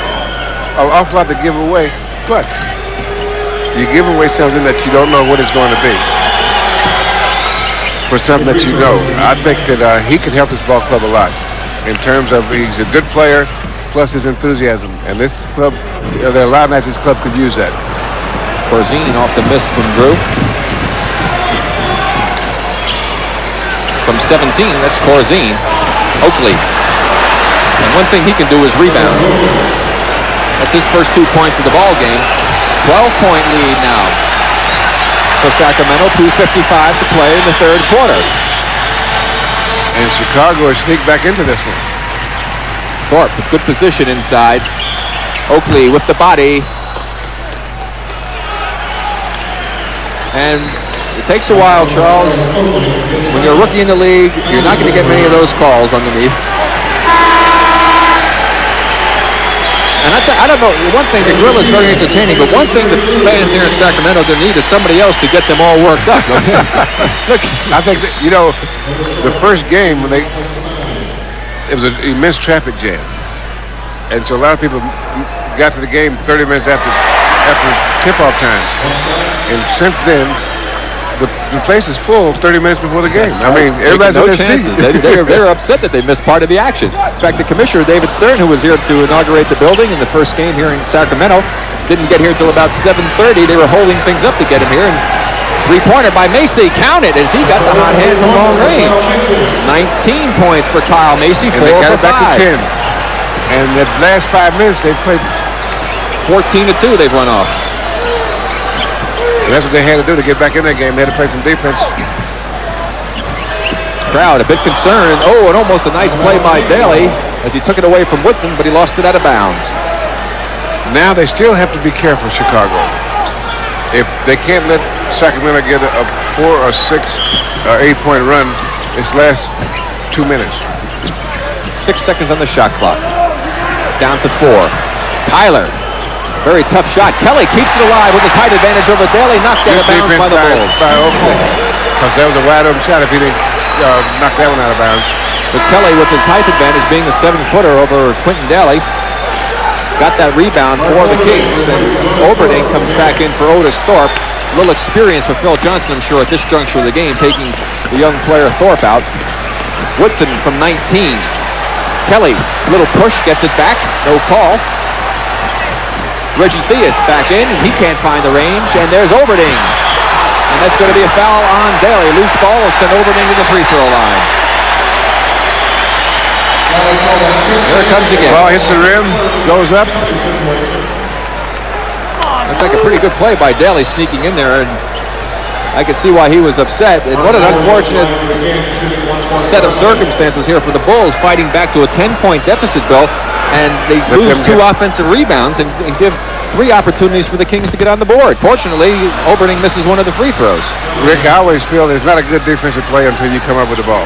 awful lot to give away, but you give away something that you don't know what it's going to be for something that you know. I think that he could help this ball club a lot in terms of he's a good player plus his enthusiasm. And this club, there are a lot of nights this club could use that. Corzine off the miss from Drew. From 17, that's Corzine. Oakley. And one thing he can do is rebound. That's his first 2 points of the ball game. 12-point lead now for Sacramento. 2:55 to play in the third quarter. And Chicago has sneaked back into this one. Thorpe with good position inside. Oakley with the body. And it takes a while, Charles. When you're a rookie in the league, you're not going to get many of those calls underneath. And I don't know, one thing, the grill is very entertaining, but one thing the fans here in Sacramento need is somebody else to get them all worked up. Look, I think that, the first game when it was an immense traffic jam. And so a lot of people got to the game 30 minutes after tip-off time. And since then, the place is full 30 minutes before the game. I mean, everybody's in their seats. They're upset that they missed part of the action. In fact, the commissioner, David Stern, who was here to inaugurate the building in the first game here in Sacramento, didn't get here until about 7:30. They were holding things up to get him here. And three-pointer by Macy, counted as he got the hot hand from long range. 19 points for Kyle Macy, 4 and they got for it back 5. to 10. And the last 5 minutes, they played 14-2 they've run off. And that's what they had to do to get back in that game. They had to play some defense. Crowd a bit concerned. Oh, and almost a nice play by Daly as he took it away from Woodson, but he lost it out of bounds. Now they still have to be careful, Chicago. If they can't let Sacramento get a 4 or 6 or 8-point run this last 2 minutes. 6 seconds on the shot clock. Down to 4. Tyler. Very tough shot. Kelly keeps it alive with his height advantage over Daly. Knocked out of bounds by the Bulls. Because that was a wide open shot if he didn't knock that one out of bounds. But Kelly, with his height advantage, being a 7-footer over Quentin Daly, got that rebound for the Kings. And Olberding comes back in for Otis Thorpe. A little experience for Phil Johnson, I'm sure, at this juncture of the game, taking the young player Thorpe out. Woodson from 19. Kelly, little push, gets it back. No call. Reggie Theus back in. He can't find the range. And there's Olberding. And that's going to be a foul on Daly. Loose ball will send Olberding to the free throw line. Here it comes again. Ball hits the rim, goes up. Looks like a pretty good play by Daly sneaking in there. And I could see why he was upset. And what an unfortunate set of circumstances here for the Bulls, fighting back to a 10-point deficit, Bill. And they lose 2 offensive rebounds and give 3 opportunities for the Kings to get on the board. Fortunately, Olberding misses one of the free throws. Rick, I always feel there's not a good defensive play until you come up with the ball.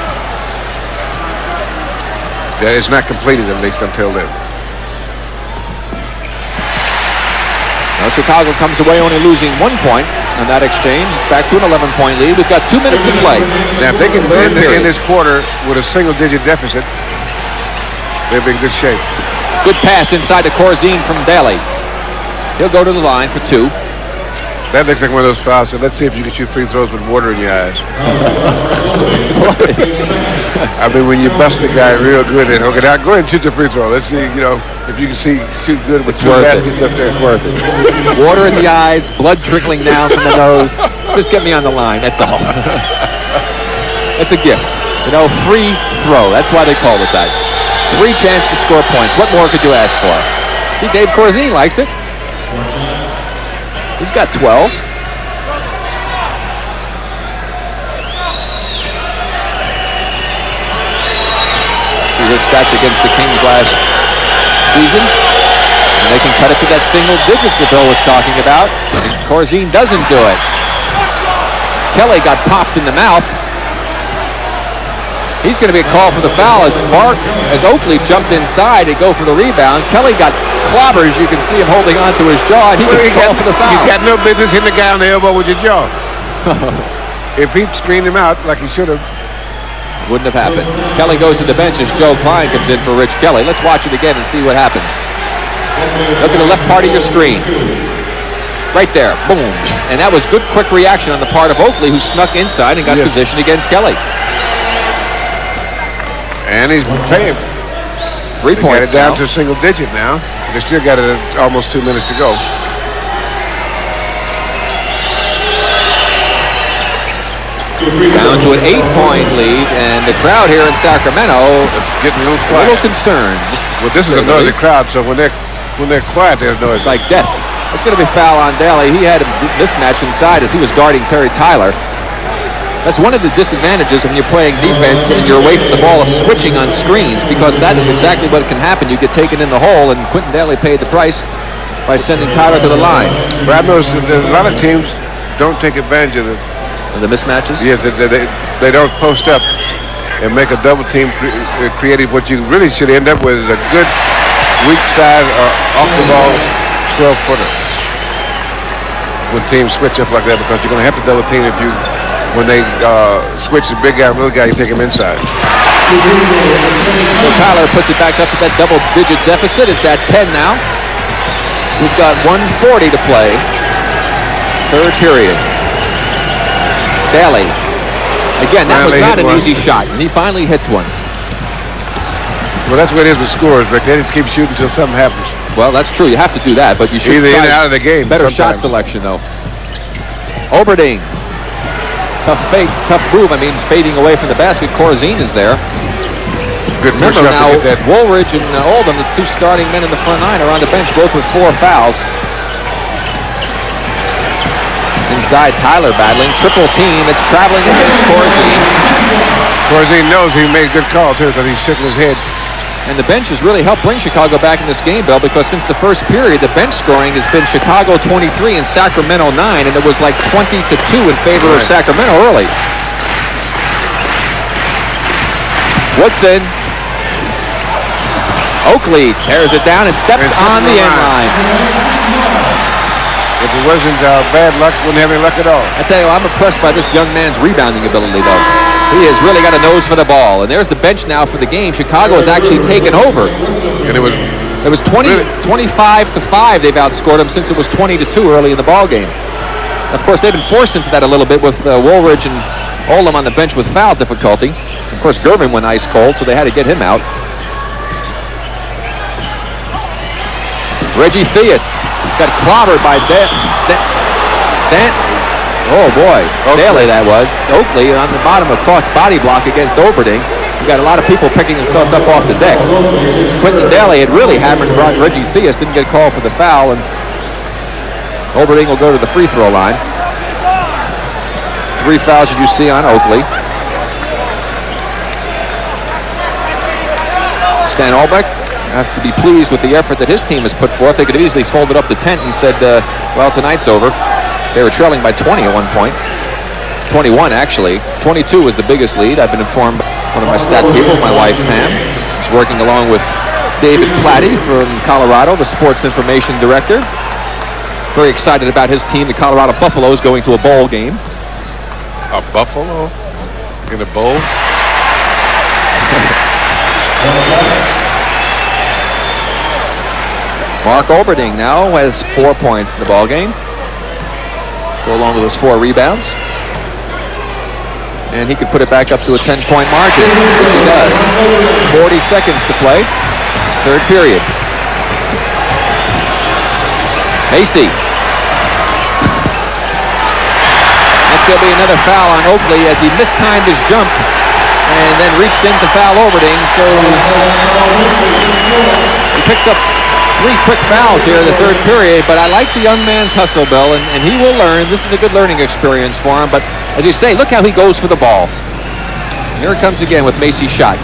Yeah, it's not completed, at least until then. Now Chicago comes away only losing 1 point on that exchange. It's back to an 11-point lead. We've got 2 minutes to play. Now, if they can end this quarter with a single-digit deficit, they'll be in good shape. Good pass inside to Corzine from Daly. He'll go to the line for 2. That looks like one of those fouls. So let's see if you can shoot free throws with water in your eyes. I mean, when you bust the guy real good, and okay, now go ahead and shoot the free throw. Let's see, if you can shoot good with 2 baskets up there. It's worth it. Water in the eyes, blood trickling down from the nose. Just get me on the line. That's all. It's a gift. You know, free throw. That's why they called it that. Free chance to score points. What more could you ask for? See, Dave Corzine likes it. He's got 12. See his stats against the Kings last season. And they can cut it to that single digits that Bill was talking about. Corzine doesn't do it. Kelly got popped in the mouth. He's going to be a call for the foul as Oakley jumped inside to go for the rebound. Kelly got clobbers. You can see him holding on to his jaw, and he gets called for the foul. You got no business hitting the guy on the elbow with your jaw. If he'd screened him out like he should have. Wouldn't have happened. Kelly goes to the bench as Joe Kleine comes in for Rich Kelly. Let's watch it again and see what happens. Look at the left part of your screen. Right there. Boom. And that was good, quick reaction on the part of Oakley, who snuck inside and got positioned against Kelly. And he's paying. 3 points down to a single digit now. They still got it at almost 2 minutes to go. Down to an 8-point lead, and the crowd here in Sacramento is getting a little quiet. quiet. A little concerned. Well, this is a noisy crowd, so when they're quiet, they're noisy. It's like death. It's going to be foul on Daly. He had a mismatch inside as he was guarding Terry Tyler. That's one of the disadvantages when you're playing defense and you're away from the ball of switching on screens, because that is exactly what can happen. You get taken in the hole, and Quentin Daly paid the price by sending Tyler to the line. But I noticed that a lot of teams don't take advantage of the mismatches? Yes, they don't post up and make a double team creative. What you really should end up with is a good weak side or off the ball 12-footer. When teams switch up like that, because you're going to have to double team when they switch the big guy and little guy, you take him inside. So Tyler puts it back up to that double-digit deficit. It's at 10 now. We've got 1:40 to play. Third period. Daly. Again, that was not an easy shot, and he finally hits one. Well, that's what it is with scores, Rick. They just keep shooting until something happens. Well, that's true. You have to do that, but you should either in or out of the game. Better shot selection, though. Olberding. Tough fake, tough move. I mean, fading away from the basket. Corzine is there. Good Remember now, Woolridge and Oldham, the two starting men in the front line, are on the bench, both with 4 fouls. Inside, Tyler battling. Triple team. It's traveling against Corzine. Corzine knows he made a good call, too, because he's shaking his head. And the bench has really helped bring Chicago back in this game, Bill, because since the first period, the bench scoring has been Chicago 23 and Sacramento 9, and it was like 20-2 in favor of Sacramento early. Woodson. Oakley tears it down and steps on the end line. If it wasn't bad luck, wouldn't have any luck at all. I tell you, I'm impressed by this young man's rebounding ability, though. He has really got a nose for the ball. And there's the bench now for the game. Chicago has actually taken over. And it was 25-5. They've outscored them since it was 20-2 early in the ball game. Of course, they've been forced into that a little bit with Woolridge and Oldham on the bench with foul difficulty. Of course, Gervin went ice cold, so they had to get him out. Reggie Theus got clobbered by oh boy, Daly that was. Oakley on the bottom of cross-body block against Olberding. We got a lot of people picking themselves up off the deck. Quentin Daly had really hammered Reggie Theus, didn't get called for the foul, and Olberding will go to the free throw line. 3 fouls that you see on Oakley. Stan Albeck has to be pleased with the effort that his team has put forth. They could have easily folded up the tent and said, well, tonight's over. They were trailing by 20 at one point. 21, actually. 22 was the biggest lead. I've been informed by one of my stat people, my wife, Pam. She's working along with David Platty from Colorado, the sports information director. Very excited about his team, the Colorado Buffaloes, going to a bowl game. A Buffalo in a bowl? Mark Olberding now has 4 points in the ball game. Go along with those 4 rebounds. And he could put it back up to a 10-point margin, which he does. 40 seconds to play. Third period. Macy. That's going to be another foul on Oakley as he mistimed his jump. and then reached in to foul Olberding, so he picks up 3 quick fouls here in the third period, but I like the young man's hustle, Bill, and he will learn. This is a good learning experience for him, but as you say, look how he goes for the ball. And here it comes again with Macy's shot.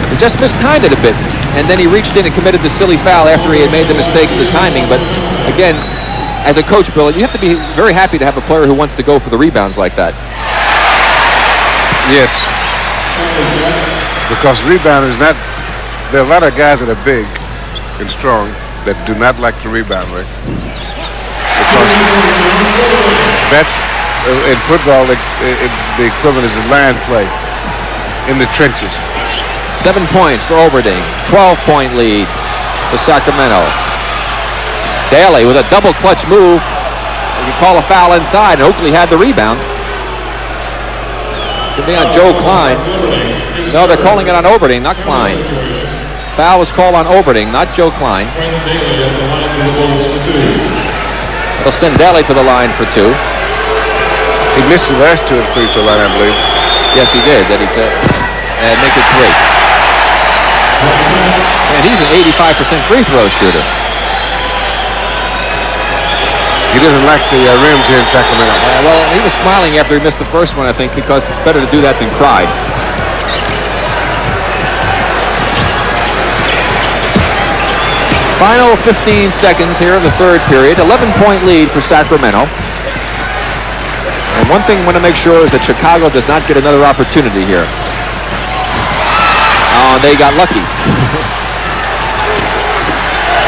He just mistimed it a bit, and then he reached in and committed the silly foul after he had made the mistake of the timing, but again, as a coach, Bill, you have to be very happy to have a player who wants to go for the rebounds like that. Yes. Because rebound is not... There are a lot of guys that are big and strong that do not like to rebound, right? Because that's... in football, the equivalent is a line play in the trenches. 7 points for Olberding. 12-point lead for Sacramento. Daly with a double clutch move. You can call a foul inside, and Oakley had the rebound. Could be on Joe Kleine. No, they're calling it on Olberding, not Kleine. Foul was called on Olberding, not Joe Kleine. They'll send Daly to the line for 2. He missed the last 2 at free throw line, I believe. Yes, he did. That he said, and make it 3. And he's an 85% free throw shooter. He doesn't like the rims here in Sacramento. Well, he was smiling after he missed the first one, I think, because it's better to do that than cry. Final 15 seconds here of the third period. 11-point lead for Sacramento. And one thing I want to make sure is that Chicago does not get another opportunity here. Oh, they got lucky.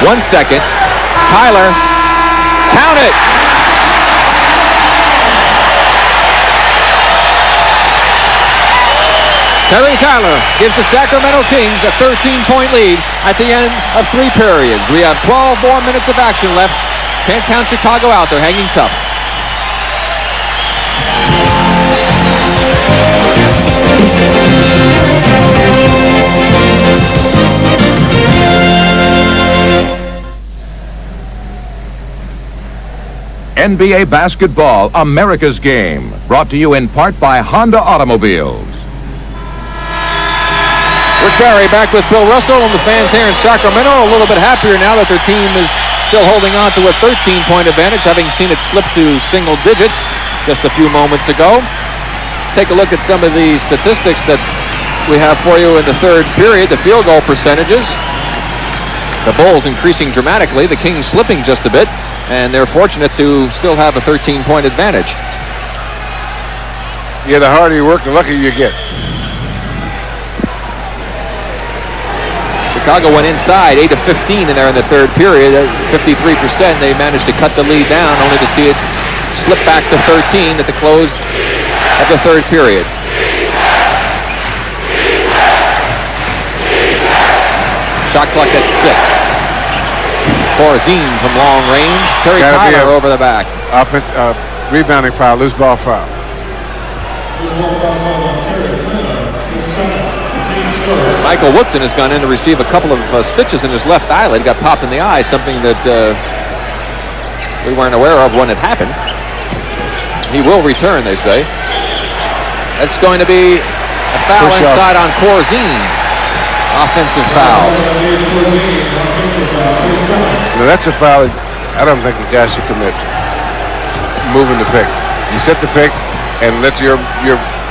1 second. Tyler. Count it! Terry Tyler gives the Sacramento Kings a 13-point lead at the end of 3 periods. We have 12 more minutes of action left. Can't count Chicago out. They're hanging tough. NBA Basketball, America's Game. Brought to you in part by Honda Automobiles. Rick Barry back with Bill Russell and the fans here in Sacramento. A little bit happier now that their team is still holding on to a 13-point advantage, having seen it slip to single digits just a few moments ago. Let's take a look at some of the statistics that we have for you in the third period. The field goal percentages. The Bulls increasing dramatically. The Kings slipping just a bit. And they're fortunate to still have a 13-point advantage. Yeah, the harder you work, the luckier you get. Chicago went inside 8 of 15 in there in the third period. 53%. They managed to cut the lead down, only to see it slip back to 13 at the close of the third period. Shot clock at 6. Corzine from long range. Terry Tyler over the back. Offense, rebounding foul, loose ball foul. Michael Woodson has gone in to receive a couple of stitches in his left eyelid. Got popped in the eye, something that we weren't aware of when it happened. He will return, they say. That's going to be a foul inside on Corzine. Offensive foul. Now that's a foul I don't think the guy should commit. Moving the pick. You set the pick and let your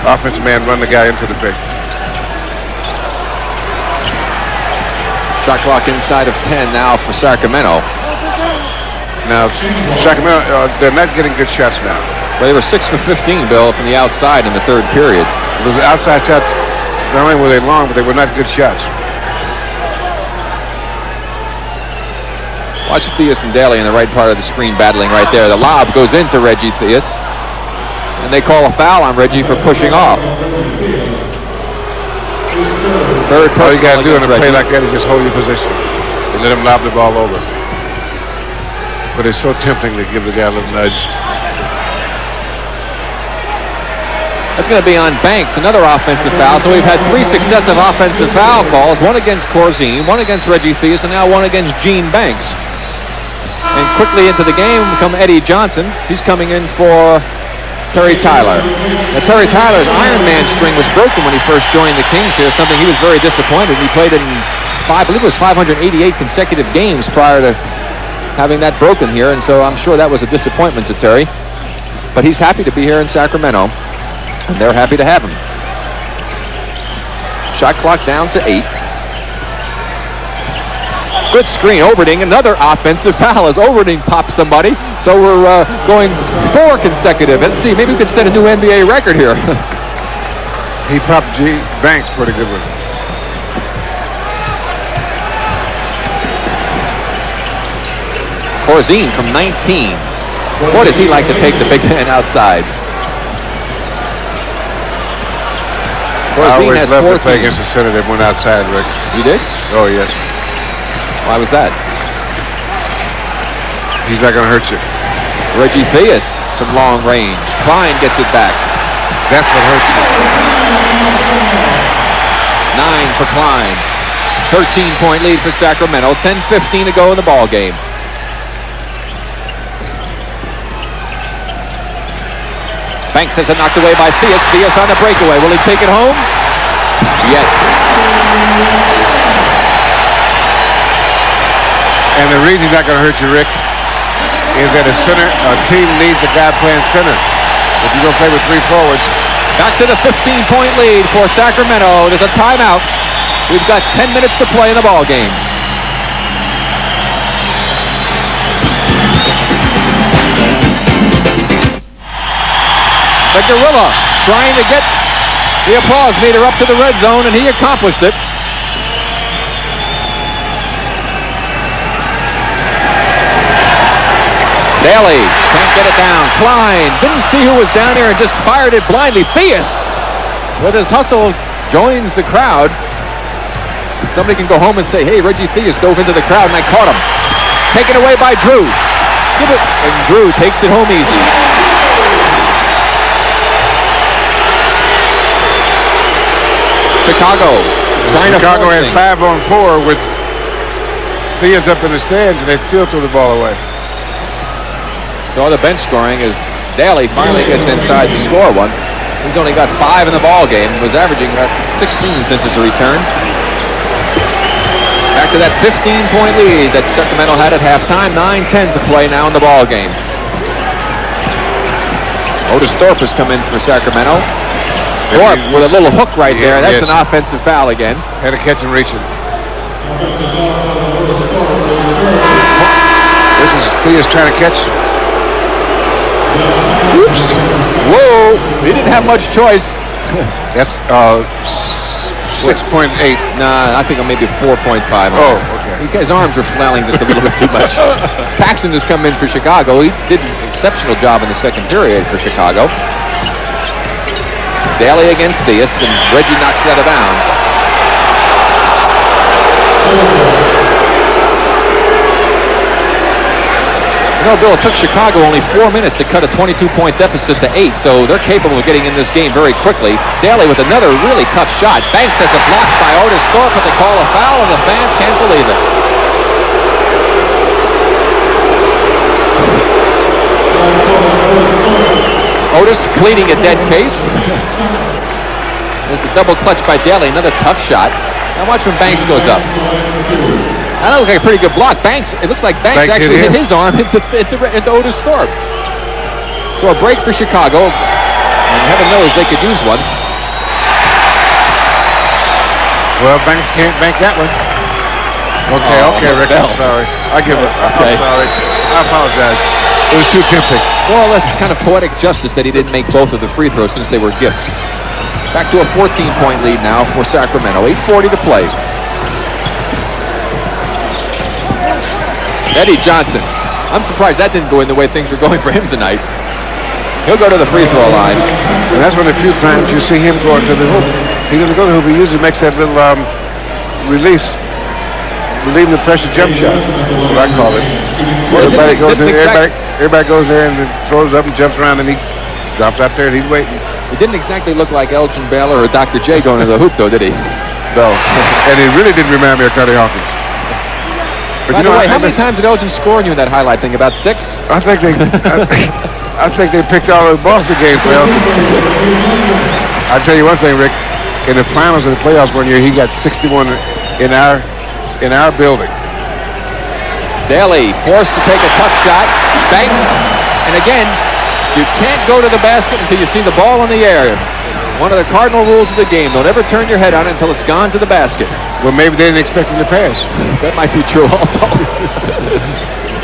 offensive man run the guy into the pick. Shot clock inside of 10 now for Sacramento. Now, Sacramento, they're not getting good shots now. Well, they were 6 for 15, Bill, from the outside in the third period. The outside shots, not only were they long, but they were not good shots. Watch Theus and Daly in the right part of the screen battling right there. The lob goes into Reggie Theus. And they call a foul on Reggie for pushing off. All you got to do in a play like that is just hold your position and let him lob the ball over. But it's so tempting to give the guy a little nudge. That's going to be on Banks, another offensive foul. So we've had 3 successive offensive foul calls, one against Corzine, one against Reggie Theus, and now one against Gene Banks. And quickly into the game come Eddie Johnson. He's coming in for Terry Tyler. Now, Terry Tyler's Ironman string was broken when he first joined the Kings here, something he was very disappointed. He played in, I believe it was 588 consecutive games prior to having that broken here, and so I'm sure that was a disappointment to Terry. But he's happy to be here in Sacramento, and they're happy to have him. Shot clock down to 8. Good screen. Olberding, another offensive foul as Olberding pops somebody. So we're going 4 consecutive. Let's see, maybe we could set a new NBA record here. He popped Banks pretty good one. Corzine from 19. Boy, does he like to take the big man outside. I Corzine always has loved 14. to play against the center that went outside, Rick. You did? Oh, yes. Why was that? He's not going to hurt you. Reggie Theus from long range. Kleine gets it back. That's what hurts you. 9 for Kleine. 13-point lead for Sacramento. 10:15 to go in the ball game. Banks has it knocked away by Theus. Theus on the breakaway. Will he take it home? Yes. And the reason he's not going to hurt you, Rick, is that a team needs a guy playing center. If you're going to play with 3 forwards. Back to the 15-point lead for Sacramento. There's a timeout. We've got 10 minutes to play in the ball game. The Gorilla trying to get the applause meter up to the red zone, and he accomplished it. Daly can't get it down. Kleine didn't see who was down there and just fired it blindly. Theus, with his hustle, joins the crowd. Somebody can go home and say, hey, Reggie Theus dove into the crowd and I caught him. Taken away by Drew. Give it, and Drew takes it home easy. Chicago trying Chicago to had 5-on-4 with Theus up in the stands, and they still threw the ball away. So the bench scoring as Daly finally gets inside to score one. He's only got 5 in the ball game. Was averaging about 16 since his return. Back to that 15-point lead that Sacramento had at halftime. 9:10 to play now in the ball game. Otis Thorpe has come in for Sacramento. Thorpe with a little hook right there. That's an offensive foul again. Had to catch him reaching. This is Theus trying to catch. Oops. Whoa. He didn't have much choice. That's 6.8. Nah, I think maybe 4.5. Oh, okay. His arms were flailing just a little bit too much. Paxson has come in for Chicago. He did an exceptional job in the second period for Chicago. Daly against Theus, and Reggie knocks it out of bounds. You know, Bill, it took Chicago only 4 minutes to cut a 22-point deficit to 8, so they're capable of getting in this game very quickly. Daly with another really tough shot. Banks has it blocked by Otis Thorpe, but they call a foul, and the fans can't believe it. Otis pleading a dead case. There's the double clutch by Daly, another tough shot. Now watch when Banks goes up. That looks like a pretty good block. Banks, it looks like Banks actually hit his arm into Otis Thorpe. So a break for Chicago, and heaven knows they could use one. Well, Banks can't bank that one. Okay, Rick, I'm sorry. I give it. Okay. I'm sorry. I apologize. It was too tempting. More or less kind of poetic justice that he didn't make both of the free throws since they were gifts. Back to a 14-point lead now for Sacramento. 8:40 to play. Eddie Johnson. I'm surprised that didn't go in the way things were going for him tonight. He'll go to the free throw line. And that's one of the few times you see him going to the hoop. He doesn't go to the hoop. He usually makes that little release. Relieving the pressure jump shot. That's what I call it. Well, everybody goes there and throws up and jumps around, and he drops out there and he's waiting. It didn't exactly look like Elgin Baylor or Dr. J going to the hoop, though, did he? No. And he really didn't remind me of Connie Hawkins. But By the way, how many times did Elgin score on you in that highlight thing? About 6? I think I think they picked all those Boston games, well. I'll tell you one thing, Rick. In the finals of the playoffs one year, he got 61 in our building. Daly forced to take a tough shot. Banks. And again, you can't go to the basket until you see the ball in the air. One of the cardinal rules of the game. Don't ever turn your head on it until it's gone to the basket. Well, maybe they didn't expect him to pass. That might be true also.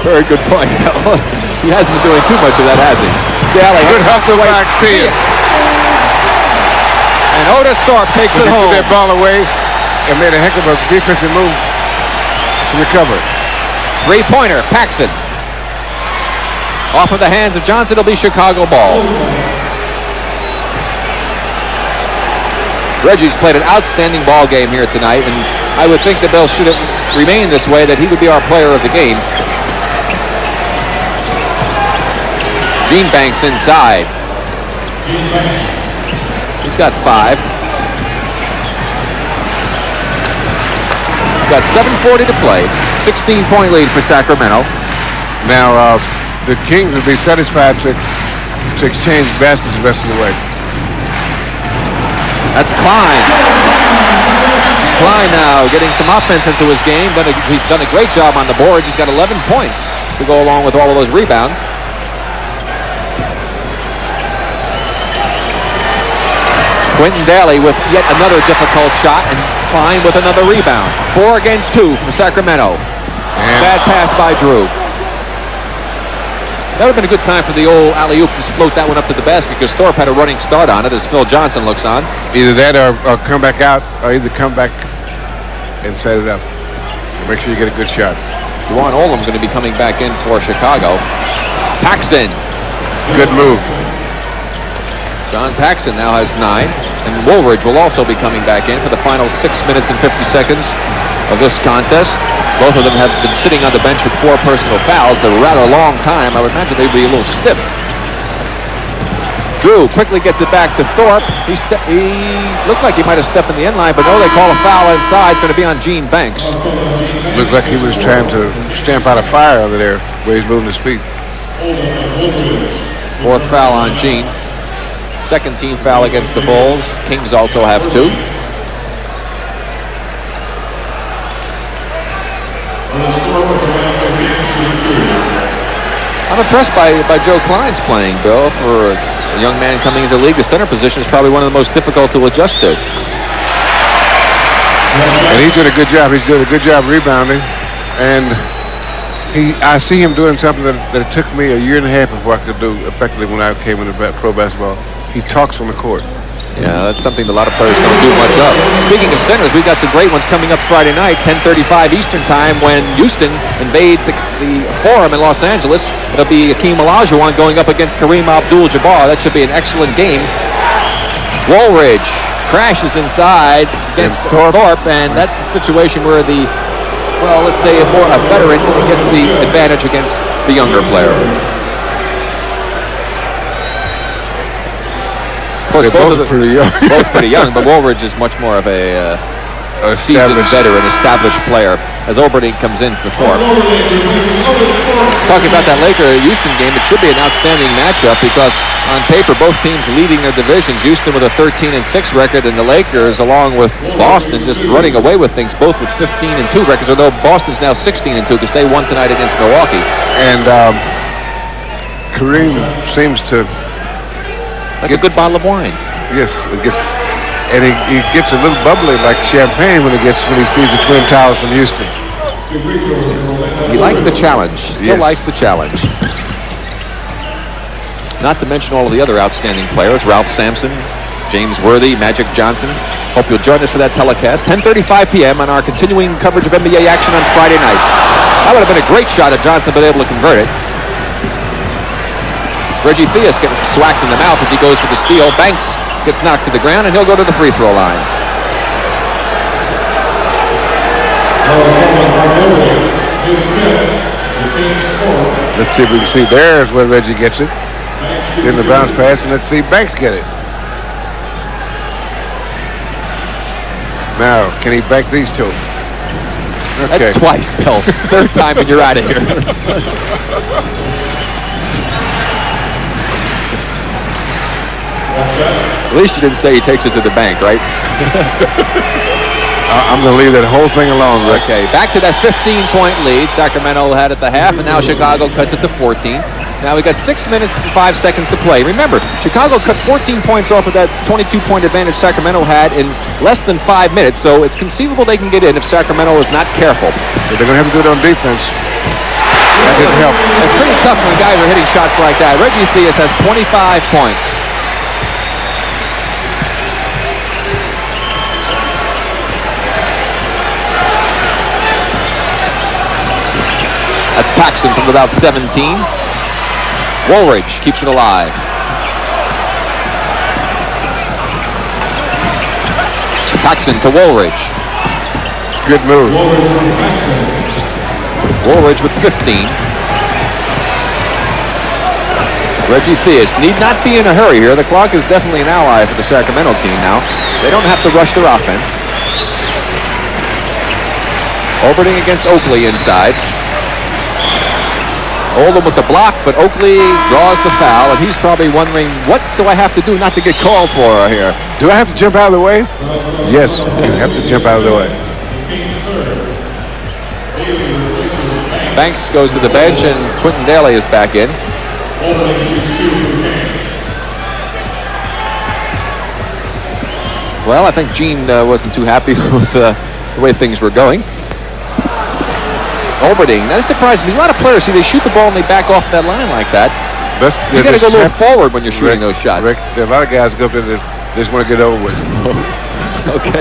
Very good point. He hasn't been doing too much of that, has he? Daly. Good hustle back, Theus. And Otis Thorpe takes it home. They took that ball away and made a heck of a defensive move to recover. Three-pointer, Paxton. Off of the hands of Johnson, it'll be Chicago ball. Reggie's played an outstanding ball game here tonight, and I would think the Bills should have remained this way, that he would be our player of the game. Gene Banks inside. He's got 5. Got 7:40 to play. 16-point lead for Sacramento. Now, the Kings would be satisfied to exchange baskets the rest of the way. That's Kleine. Kleine now getting some offense into his game, but he's done a great job on the boards. He's got 11 points to go along with all of those rebounds. Quentin Daly with yet another difficult shot, and Kleine with another rebound. 4 against 2 for Sacramento. Bad pass by Drew. That would have been a good time for the old alley-oop, just float that one up to the basket, because Thorpe had a running start on it as Phil Johnson looks on. Either that or come back out, or either come back and set it up. Make sure you get a good shot. Juwan Olam's going to be coming back in for Chicago. Paxton. Good move. John Paxson now has 9, and Woolridge will also be coming back in for the final 6 minutes and 50 seconds of this contest. Both of them have been sitting on the bench with 4 personal fouls. They're a rather long time. I would imagine they'd be a little stiff. Drew quickly gets it back to Thorpe. He looked like he might have stepped in the end line, but no, they call a foul inside. It's going to be on Gene Banks. Looks like he was trying to stamp out a fire over there where he's moving his feet. 4th foul on Gene. 2nd team foul against the Bulls. Kings also have 2. I'm impressed by Joe Klein's playing, Bill. For a young man coming into the league, the center position is probably one of the most difficult to adjust to. And he's doing a good job. He's doing a good job rebounding. And I see him doing something that it took me a year and a half before I could do effectively when I came into pro basketball. He talks on the court. Yeah, that's something a lot of players don't do much of. Speaking of centers, we've got some great ones coming up Friday night, 10:35 Eastern time, when Houston invades the Forum in Los Angeles. It'll be Hakeem Olajuwon going up against Kareem Abdul-Jabbar. That should be an excellent game. Woolridge crashes inside against Thorpe, and that's a situation where let's say a veteran gets the advantage against the younger player. Of course, both pretty young. Both pretty young, but Woolridge is much more of a seasoned veteran, established player, as Olberding comes in for Thorpe. Talking about that Laker-Houston game, it should be an outstanding matchup because on paper, both teams leading their divisions. Houston with a 13-6 record, and the Lakers, along with Boston, just running away with things, both with 15-2 records, although Boston's now 16-2 because they won tonight against Milwaukee. And Kareem seems to... Like a good bottle of wine. Yes, he gets a little bubbly like champagne when he sees the Twin Towers from Houston. He likes the challenge. Still likes the challenge. Not to mention all of the other outstanding players: Ralph Sampson, James Worthy, Magic Johnson. Hope you'll join us for that telecast, 10:35 p.m. on our continuing coverage of NBA action on Friday nights. That would have been a great shot if Johnson been able to convert it. Reggie Theus getting swacked in the mouth as he goes for the steal. Banks gets knocked to the ground, and he'll go to the free throw line. Let's see if we can see. There's where Reggie gets it. In the bounce pass, and let's see Banks get it. Now, can he bank these two? Okay. That's twice, Bill. 3rd time, and you're out of here. At least you didn't say he takes it to the bank, right? I'm going to leave that whole thing alone, Rick. Okay, back to that 15-point lead. Sacramento had at the half, and now Chicago cuts it to 14. Now we got 6 minutes and 5 seconds to play. Remember, Chicago cut 14 points off of that 22-point advantage Sacramento had in less than 5 minutes, so it's conceivable they can get in if Sacramento is not careful. But they're going to have to do it on defense. That didn't help. It's pretty tough when guys are hitting shots like that. Reggie Theus has 25 points. That's Paxson from about 17. Woolridge keeps it alive. Paxson to Woolridge. Good move. Woolridge with 15. Reggie Theus need not be in a hurry here. The clock is definitely an ally for the Sacramento team now. They don't have to rush their offense. Olberding against Oakley inside. Oldham with the block, but Oakley draws the foul, and he's probably wondering, what do I have to do not to get called for here? Do I have to jump out of the way? Yes, you have to jump out of the way. Banks goes to the bench, and Quentin Daly is back in. Well, I think Gene wasn't too happy with the way things were going. Olberding, that surprised me. A lot of players, see, they shoot the ball and they back off that line like that. You got to go a little forward when you're shooting those shots. Rick, there are a lot of guys go up there that just want to get over with. Okay.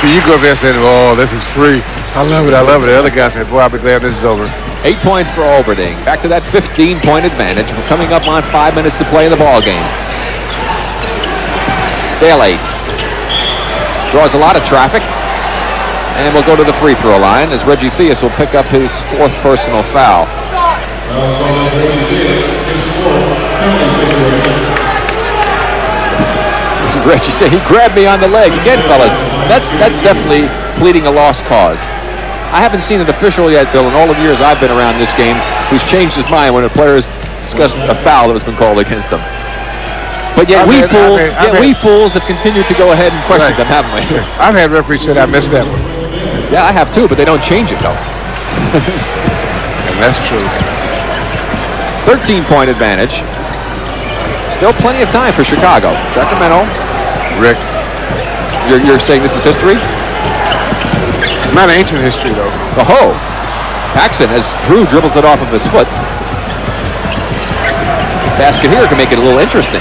See, you go up there saying, oh, this is free. I love it, I love it. The other guy said, boy, I'll be glad this is over. 8 points for Olberding. Back to that 15-point advantage. We're coming up on 5 minutes to play in the ball game. Daly draws a lot of traffic. And we'll go to the free throw line as Reggie Theus will pick up his 4th personal foul. Reggie said he grabbed me on the leg. Again, fellas, that's definitely pleading a lost cause. I haven't seen an official yet, Bill, in all the years I've been around this game, who's changed his mind when a player has discussed a foul that has been called against them. But yet we fools have continued to go ahead and question them, haven't we? I've had referees say I missed that one. Yeah, I have too, but they don't change it, though. And that's true. 13-point advantage. Still plenty of time for Chicago. Sacramento. Rick. You're saying this is history? Not ancient history, though. Oh, Paxson, as Drew dribbles it off of his foot. Basket here can make it a little interesting.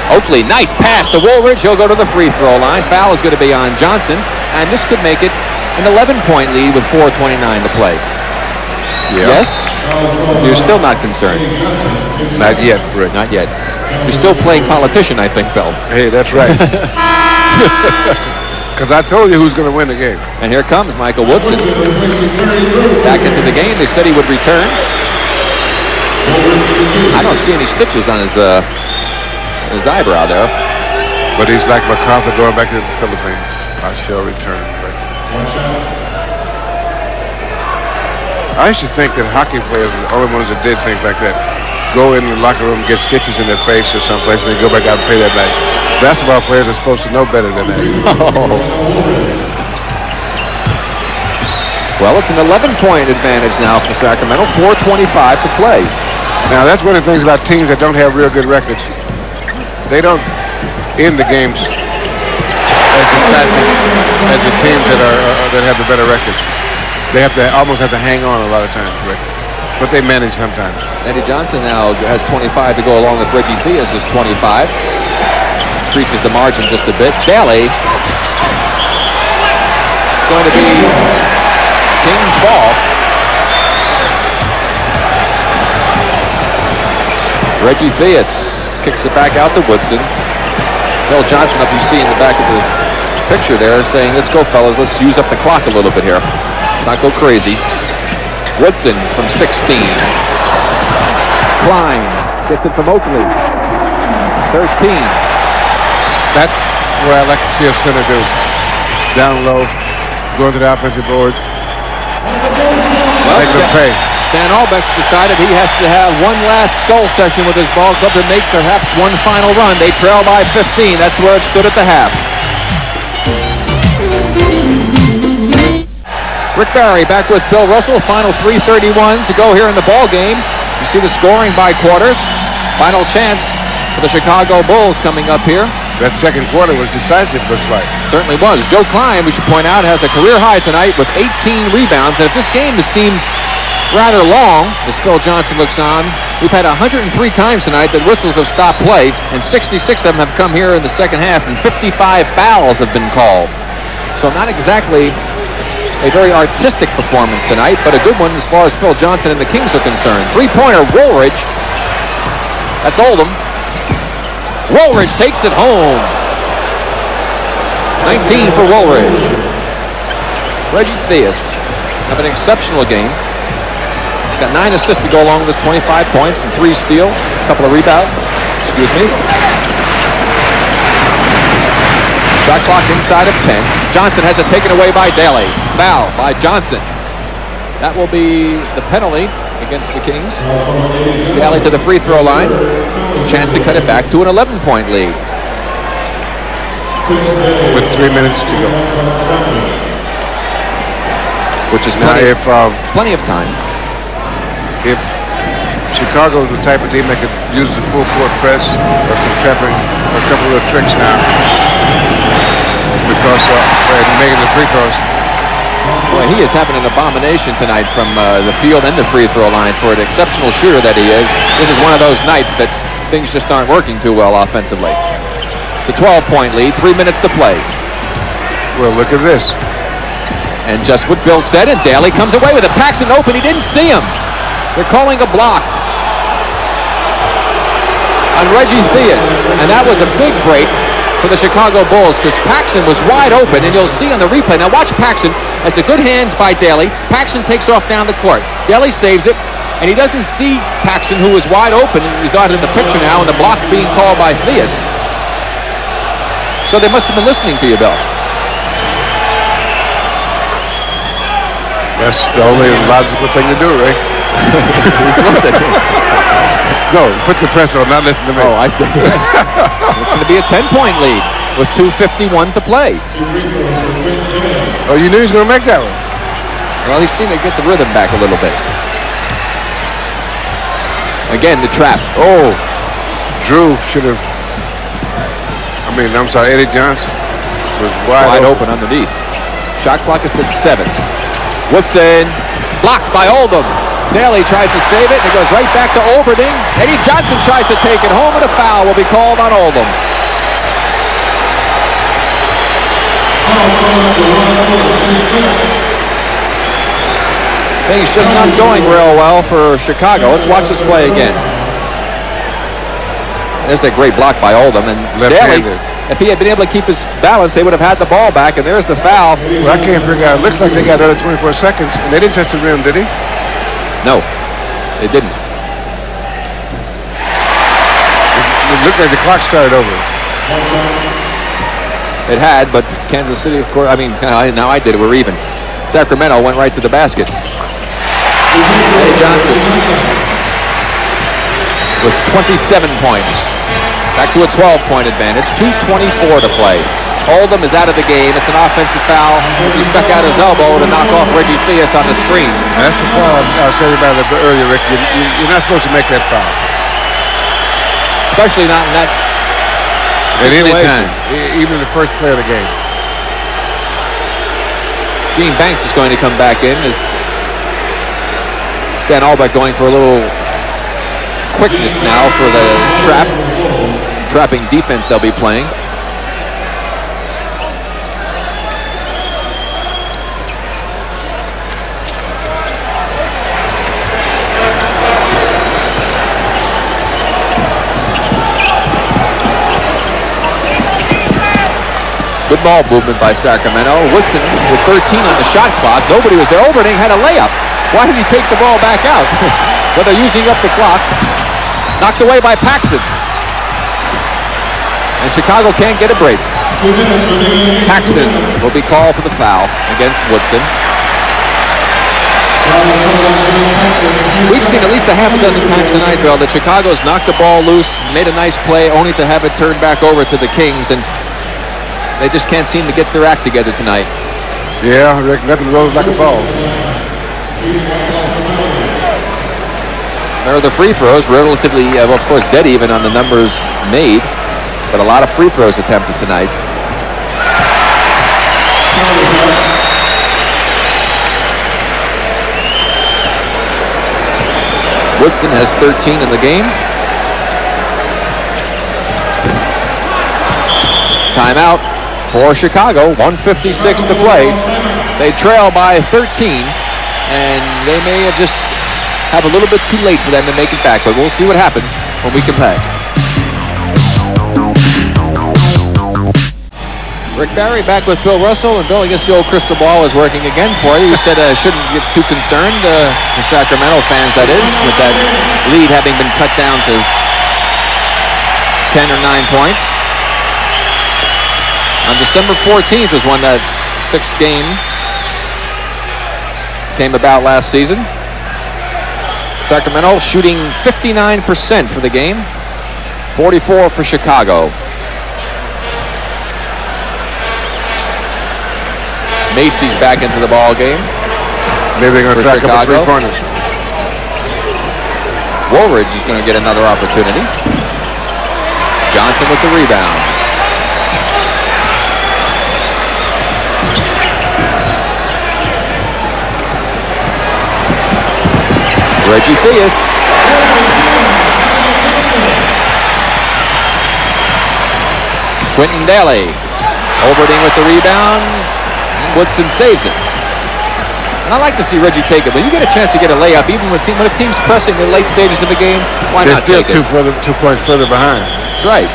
Oakley, nice pass to Woolridge. He'll go to the free throw line. Foul is going to be on Johnson, and this could make it an 11-point lead with 4:29 to play. Yeah. Yes? You're still not concerned? Not yet, Rick. Not yet. You're still playing politician, I think, Bill. Hey, that's right. Because I told you who's going to win the game. And here comes Michael Woodson. Back into the game. They said he would return. I don't see any stitches on his eyebrow there. But he's like MacArthur going back to the Philippines. I shall return. I used to think that hockey players were the only ones that did things like that. Go in the locker room, get stitches in their face or someplace, and then go back out and play that night. Basketball players are supposed to know better than that. Well, it's an 11-point advantage now for Sacramento. 4:25 to play. Now, that's one of the things about teams that don't have real good records. They don't end the games as decisive as the teams that have the better records. They almost have to hang on a lot of times, Rick. But they manage sometimes. Eddie Johnson now has 25 to go along with Reggie Theus' 25. Increases the margin just a bit. Daly. It's going to be King's ball. Reggie Theus kicks it back out to Woodson. Bill Johnson, up you see in the back of the picture there, saying, let's go, fellas. Let's use up the clock a little bit here. Not go crazy. Woodson from 16. Kleine gets it from Oakley. 13. That's what I like to see a center do. Down low, going to the offensive board. Well, Stan Albeck's decided he has to have one last skull session with his ball club to make perhaps one final run. They trail by 15. That's where it stood at the half. Rick Barry back with Bill Russell. Final 3:31 to go here in the ball game. You see the scoring by quarters. Final chance for the Chicago Bulls coming up here. That second quarter was decisive, looks like. Certainly was. Joe Kleine, we should point out, has a career high tonight with 18 rebounds. And if this game has seemed rather long, as Phil Johnson looks on, we've had 103 times tonight that whistles have stopped play, and 66 of them have come here in the second half, and 55 fouls have been called. So not exactly a very artistic performance tonight, but a good one as far as Phil Johnson and the Kings are concerned. Three-pointer, Woolridge. That's Oldham. Woolridge takes it home. 19 for Woolridge. Reggie Theus have an exceptional game. He's got 9 assists to go along with his 25 points and 3 steals, a couple of rebounds. Excuse me. Shot clock inside of 10. Johnson has it taken away by Daly. Foul by Johnson. That will be the penalty against the Kings. Daly to the free throw line. Chance to cut it back to an 11-point lead. With 3 minutes to go. Which is Now, plenty of time. if Chicago's the type of team that could use the full court press or some trapping, a couple of tricks now, because making the free throws. Boy, he is having an abomination tonight from the field and the free throw line for an exceptional shooter that he is. This is one of those nights that things just aren't working too well offensively. It's a 12-point lead, 3 minutes to play. Well, look at this. And just what Bill said, and Daly comes away with it. Paxson open, he didn't see him. They're calling a block on Reggie Theus, and that was a big break for the Chicago Bulls because Paxson was wide open, and you'll see on the replay. Now watch Paxson, has the good hands by Daly. Paxson takes off down the court. Daly saves it, and he doesn't see Paxson, who is wide open. He's out in the picture now, and the block being called by Theus. So they must have been listening to you, Bill. That's the only logical thing to do, Ray. He's listening. No, put the pressure on, not listen to me. Oh, I see. It's going to be a 10-point lead with 2:51 to play. Oh, you knew he was going to make that one? Well, he's starting to get the rhythm back a little bit. Again, the trap. Oh, Drew should have. I'm sorry, Eddie Johnson was wide open underneath. Shot clock is at 7. Woodson blocked by Oldham. Daly tries to save it, and it goes right back to Olberding. Eddie Johnson tries to take it home, and a foul will be called on Oldham. Things just not going real well for Chicago. Let's watch this play again. There's that great block by Oldham, and Daly, if he had been able to keep his balance, they would have had the ball back, and there's the foul. Well, I can't figure out. It looks like they got another 24 seconds, and they didn't touch the rim, did he? No, they didn't. It looked like the clock started over. It had, but Kansas City, of course, now I did it, we're even. Sacramento went right to the basket. Eddie Johnson with 27 points. Back to a 12-point advantage. 2:24 to play. Oldham is out of the game. It's an offensive foul. He stuck out his elbow to knock off Reggie Theus on the screen. That's the foul I was saying about it earlier, Rick. You're not supposed to make that foul. Especially not in that at any situation. time, even the first play of the game. Gene Banks is going to come back in as Stan Albeck going for a little quickness now for the trapping defense they'll be playing. Good ball movement by Sacramento. Woodson with 13 on the shot clock. Nobody was there. Olberding had a layup. Why did he take the ball back out? Well, they're using up the clock. Knocked away by Paxson. And Chicago can't get a break. Paxson will be called for the foul against Woodson. We've seen at least a half a dozen times tonight, Bill, that Chicago's knocked the ball loose, made a nice play, only to have it turned back over to the Kings, and they just can't seem to get their act together tonight. Yeah, Rick, nothing rolls like a ball. There are the free throws, relatively, well, of course, dead even on the numbers made, but a lot of free throws attempted tonight. Woodson has 13 in the game. Timeout for Chicago, 1:56 to play. They trail by 13, and they may have just have a little bit too late for them to make it back, but we'll see what happens when we come back. Rick Barry back with Bill Russell, and Bill, I guess the old crystal ball is working again for you. You said shouldn't get too concerned, the Sacramento fans, that is, with that lead having been cut down to 10 or 9 points. On December 14th was when that 6th game came about last season. Sacramento shooting 59% for the game, 44 for Chicago. Macy's back into the ball game. Maybe they're going to try a couple three-pointers. Woolridge is going to get another opportunity. Johnson with the rebound. Reggie Theus. Quentin Daly. Olberding with the rebound. Woodson saves it. And I like to see Reggie take it, but you get a chance to get a layup, even when a team's pressing in the late stages of the game, why not take it? They're still 2 points further behind. That's right.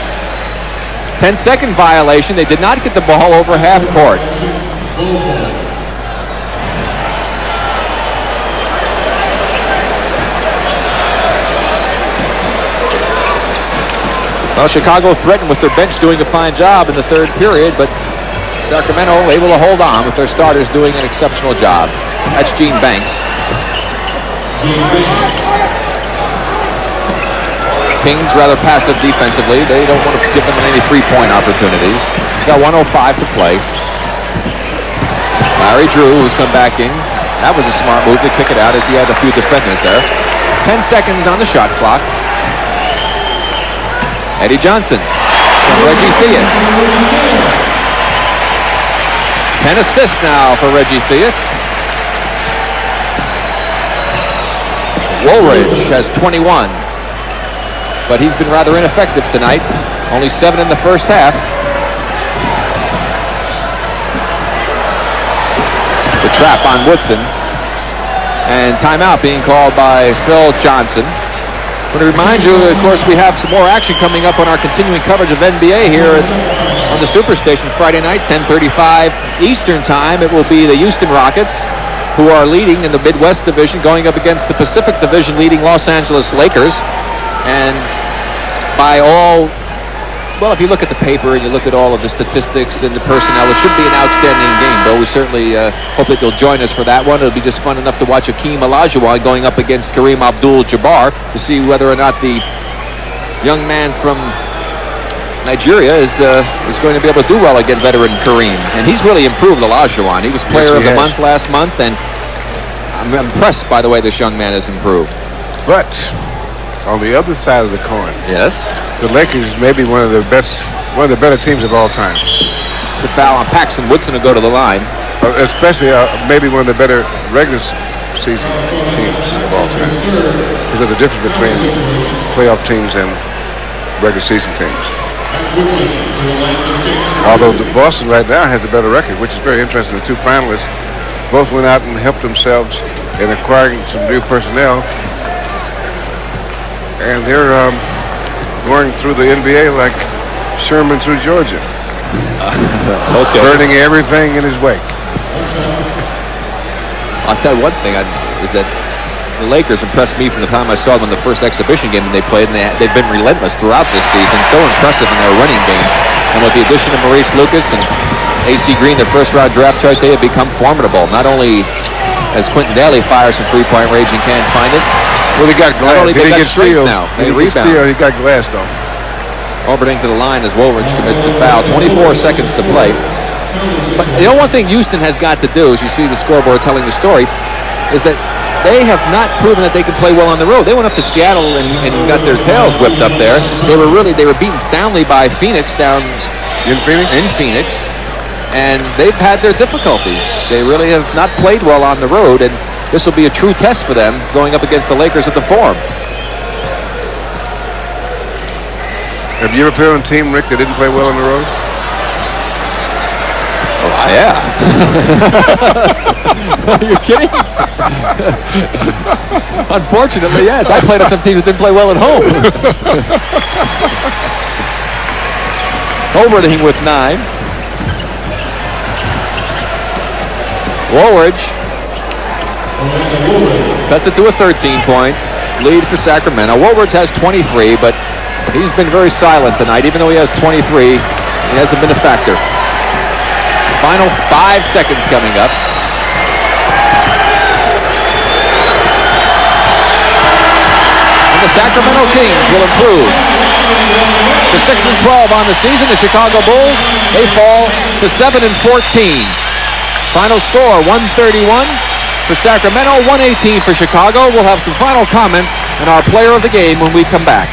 10-second violation. They did not get the ball over half court. Well, Chicago threatened with their bench doing a fine job in the third period, but Sacramento able to hold on with their starters doing an exceptional job. That's Gene Banks. Kings rather passive defensively. They don't want to give them any three-point opportunities. Got 1:05 to play. Larry Drew, who's come back in. That was a smart move to kick it out as he had a few defenders there. 10 seconds on the shot clock. Eddie Johnson from Reggie Theus. 10 assists now for Reggie Theus. Woolridge has 21, but he's been rather ineffective tonight. Only 7 in the first half. The trap on Woodson. And timeout being called by Phil Johnson. I want to remind you, of course, we have some more action coming up on our continuing coverage of NBA here on the Superstation Friday night, 10:35 Eastern Time. It will be the Houston Rockets, who are leading in the Midwest Division, going up against the Pacific Division leading Los Angeles Lakers. And by all, well, if you look at the paper and you look at all of the statistics and the personnel, it should be an outstanding game, Bill. We certainly hope that you'll join us for that one. It'll be just fun enough to watch Hakeem Olajuwon going up against Kareem Abdul-Jabbar to see whether or not the young man from Nigeria is going to be able to do well against veteran Kareem. And he's really improved Olajuwon. He was player of the month last month, and I'm impressed by the way this young man has improved. But on the other side of the coin, yes, the Lakers may be one of the better teams of all time. It's a foul on Paxson. Woodson will go to the line. Especially maybe one of the better regular season teams of all time. Because of the difference between playoff teams and regular season teams. Although Boston right now has a better record, which is very interesting. The two finalists both went out and helped themselves in acquiring some new personnel. And they're going through the NBA like Sherman through Georgia. Okay. Burning everything in his wake. I'll tell you one thing, is that the Lakers impressed me from the time I saw them in the first exhibition game that they played, and they've been relentless throughout this season. So impressive in their running game. And with the addition of Maurice Lucas and A.C. Green, their first-round draft choice, they have become formidable. Not only as Quentin Daly fires some three-point range and can't find it. Well, he got glass. He didn't get straight steal. now. He They didn't rebound. steal. He got glass, though. Olberding to the line as Woolridge commits the foul. 24 seconds to play. But you know, one thing Houston has got to do, as you see the scoreboard telling the story, is that they have not proven that they can play well on the road. They went up to Seattle and got their tails whipped up there. They were beaten soundly by Phoenix down In Phoenix? And they've had their difficulties. They really have not played well on the road, and this will be a true test for them going up against the Lakers at the Forum. Have you ever played on a team, Rick, that didn't play well on the road? Oh, yeah. Are you kidding? Unfortunately, yes. I played on some teams that didn't play well at home. Olberding with 9. Woolridge cuts it to a 13-point lead for Sacramento. Woolridge has 23, but he's been very silent tonight. Even though he has 23, he hasn't been a factor. Final 5 seconds coming up. And the Sacramento Kings will improve to 6-12 on the season. The Chicago Bulls, they fall to 7-14. Final score, 131 for Sacramento, 118 for Chicago. We'll have some final comments and our player of the game when we come back.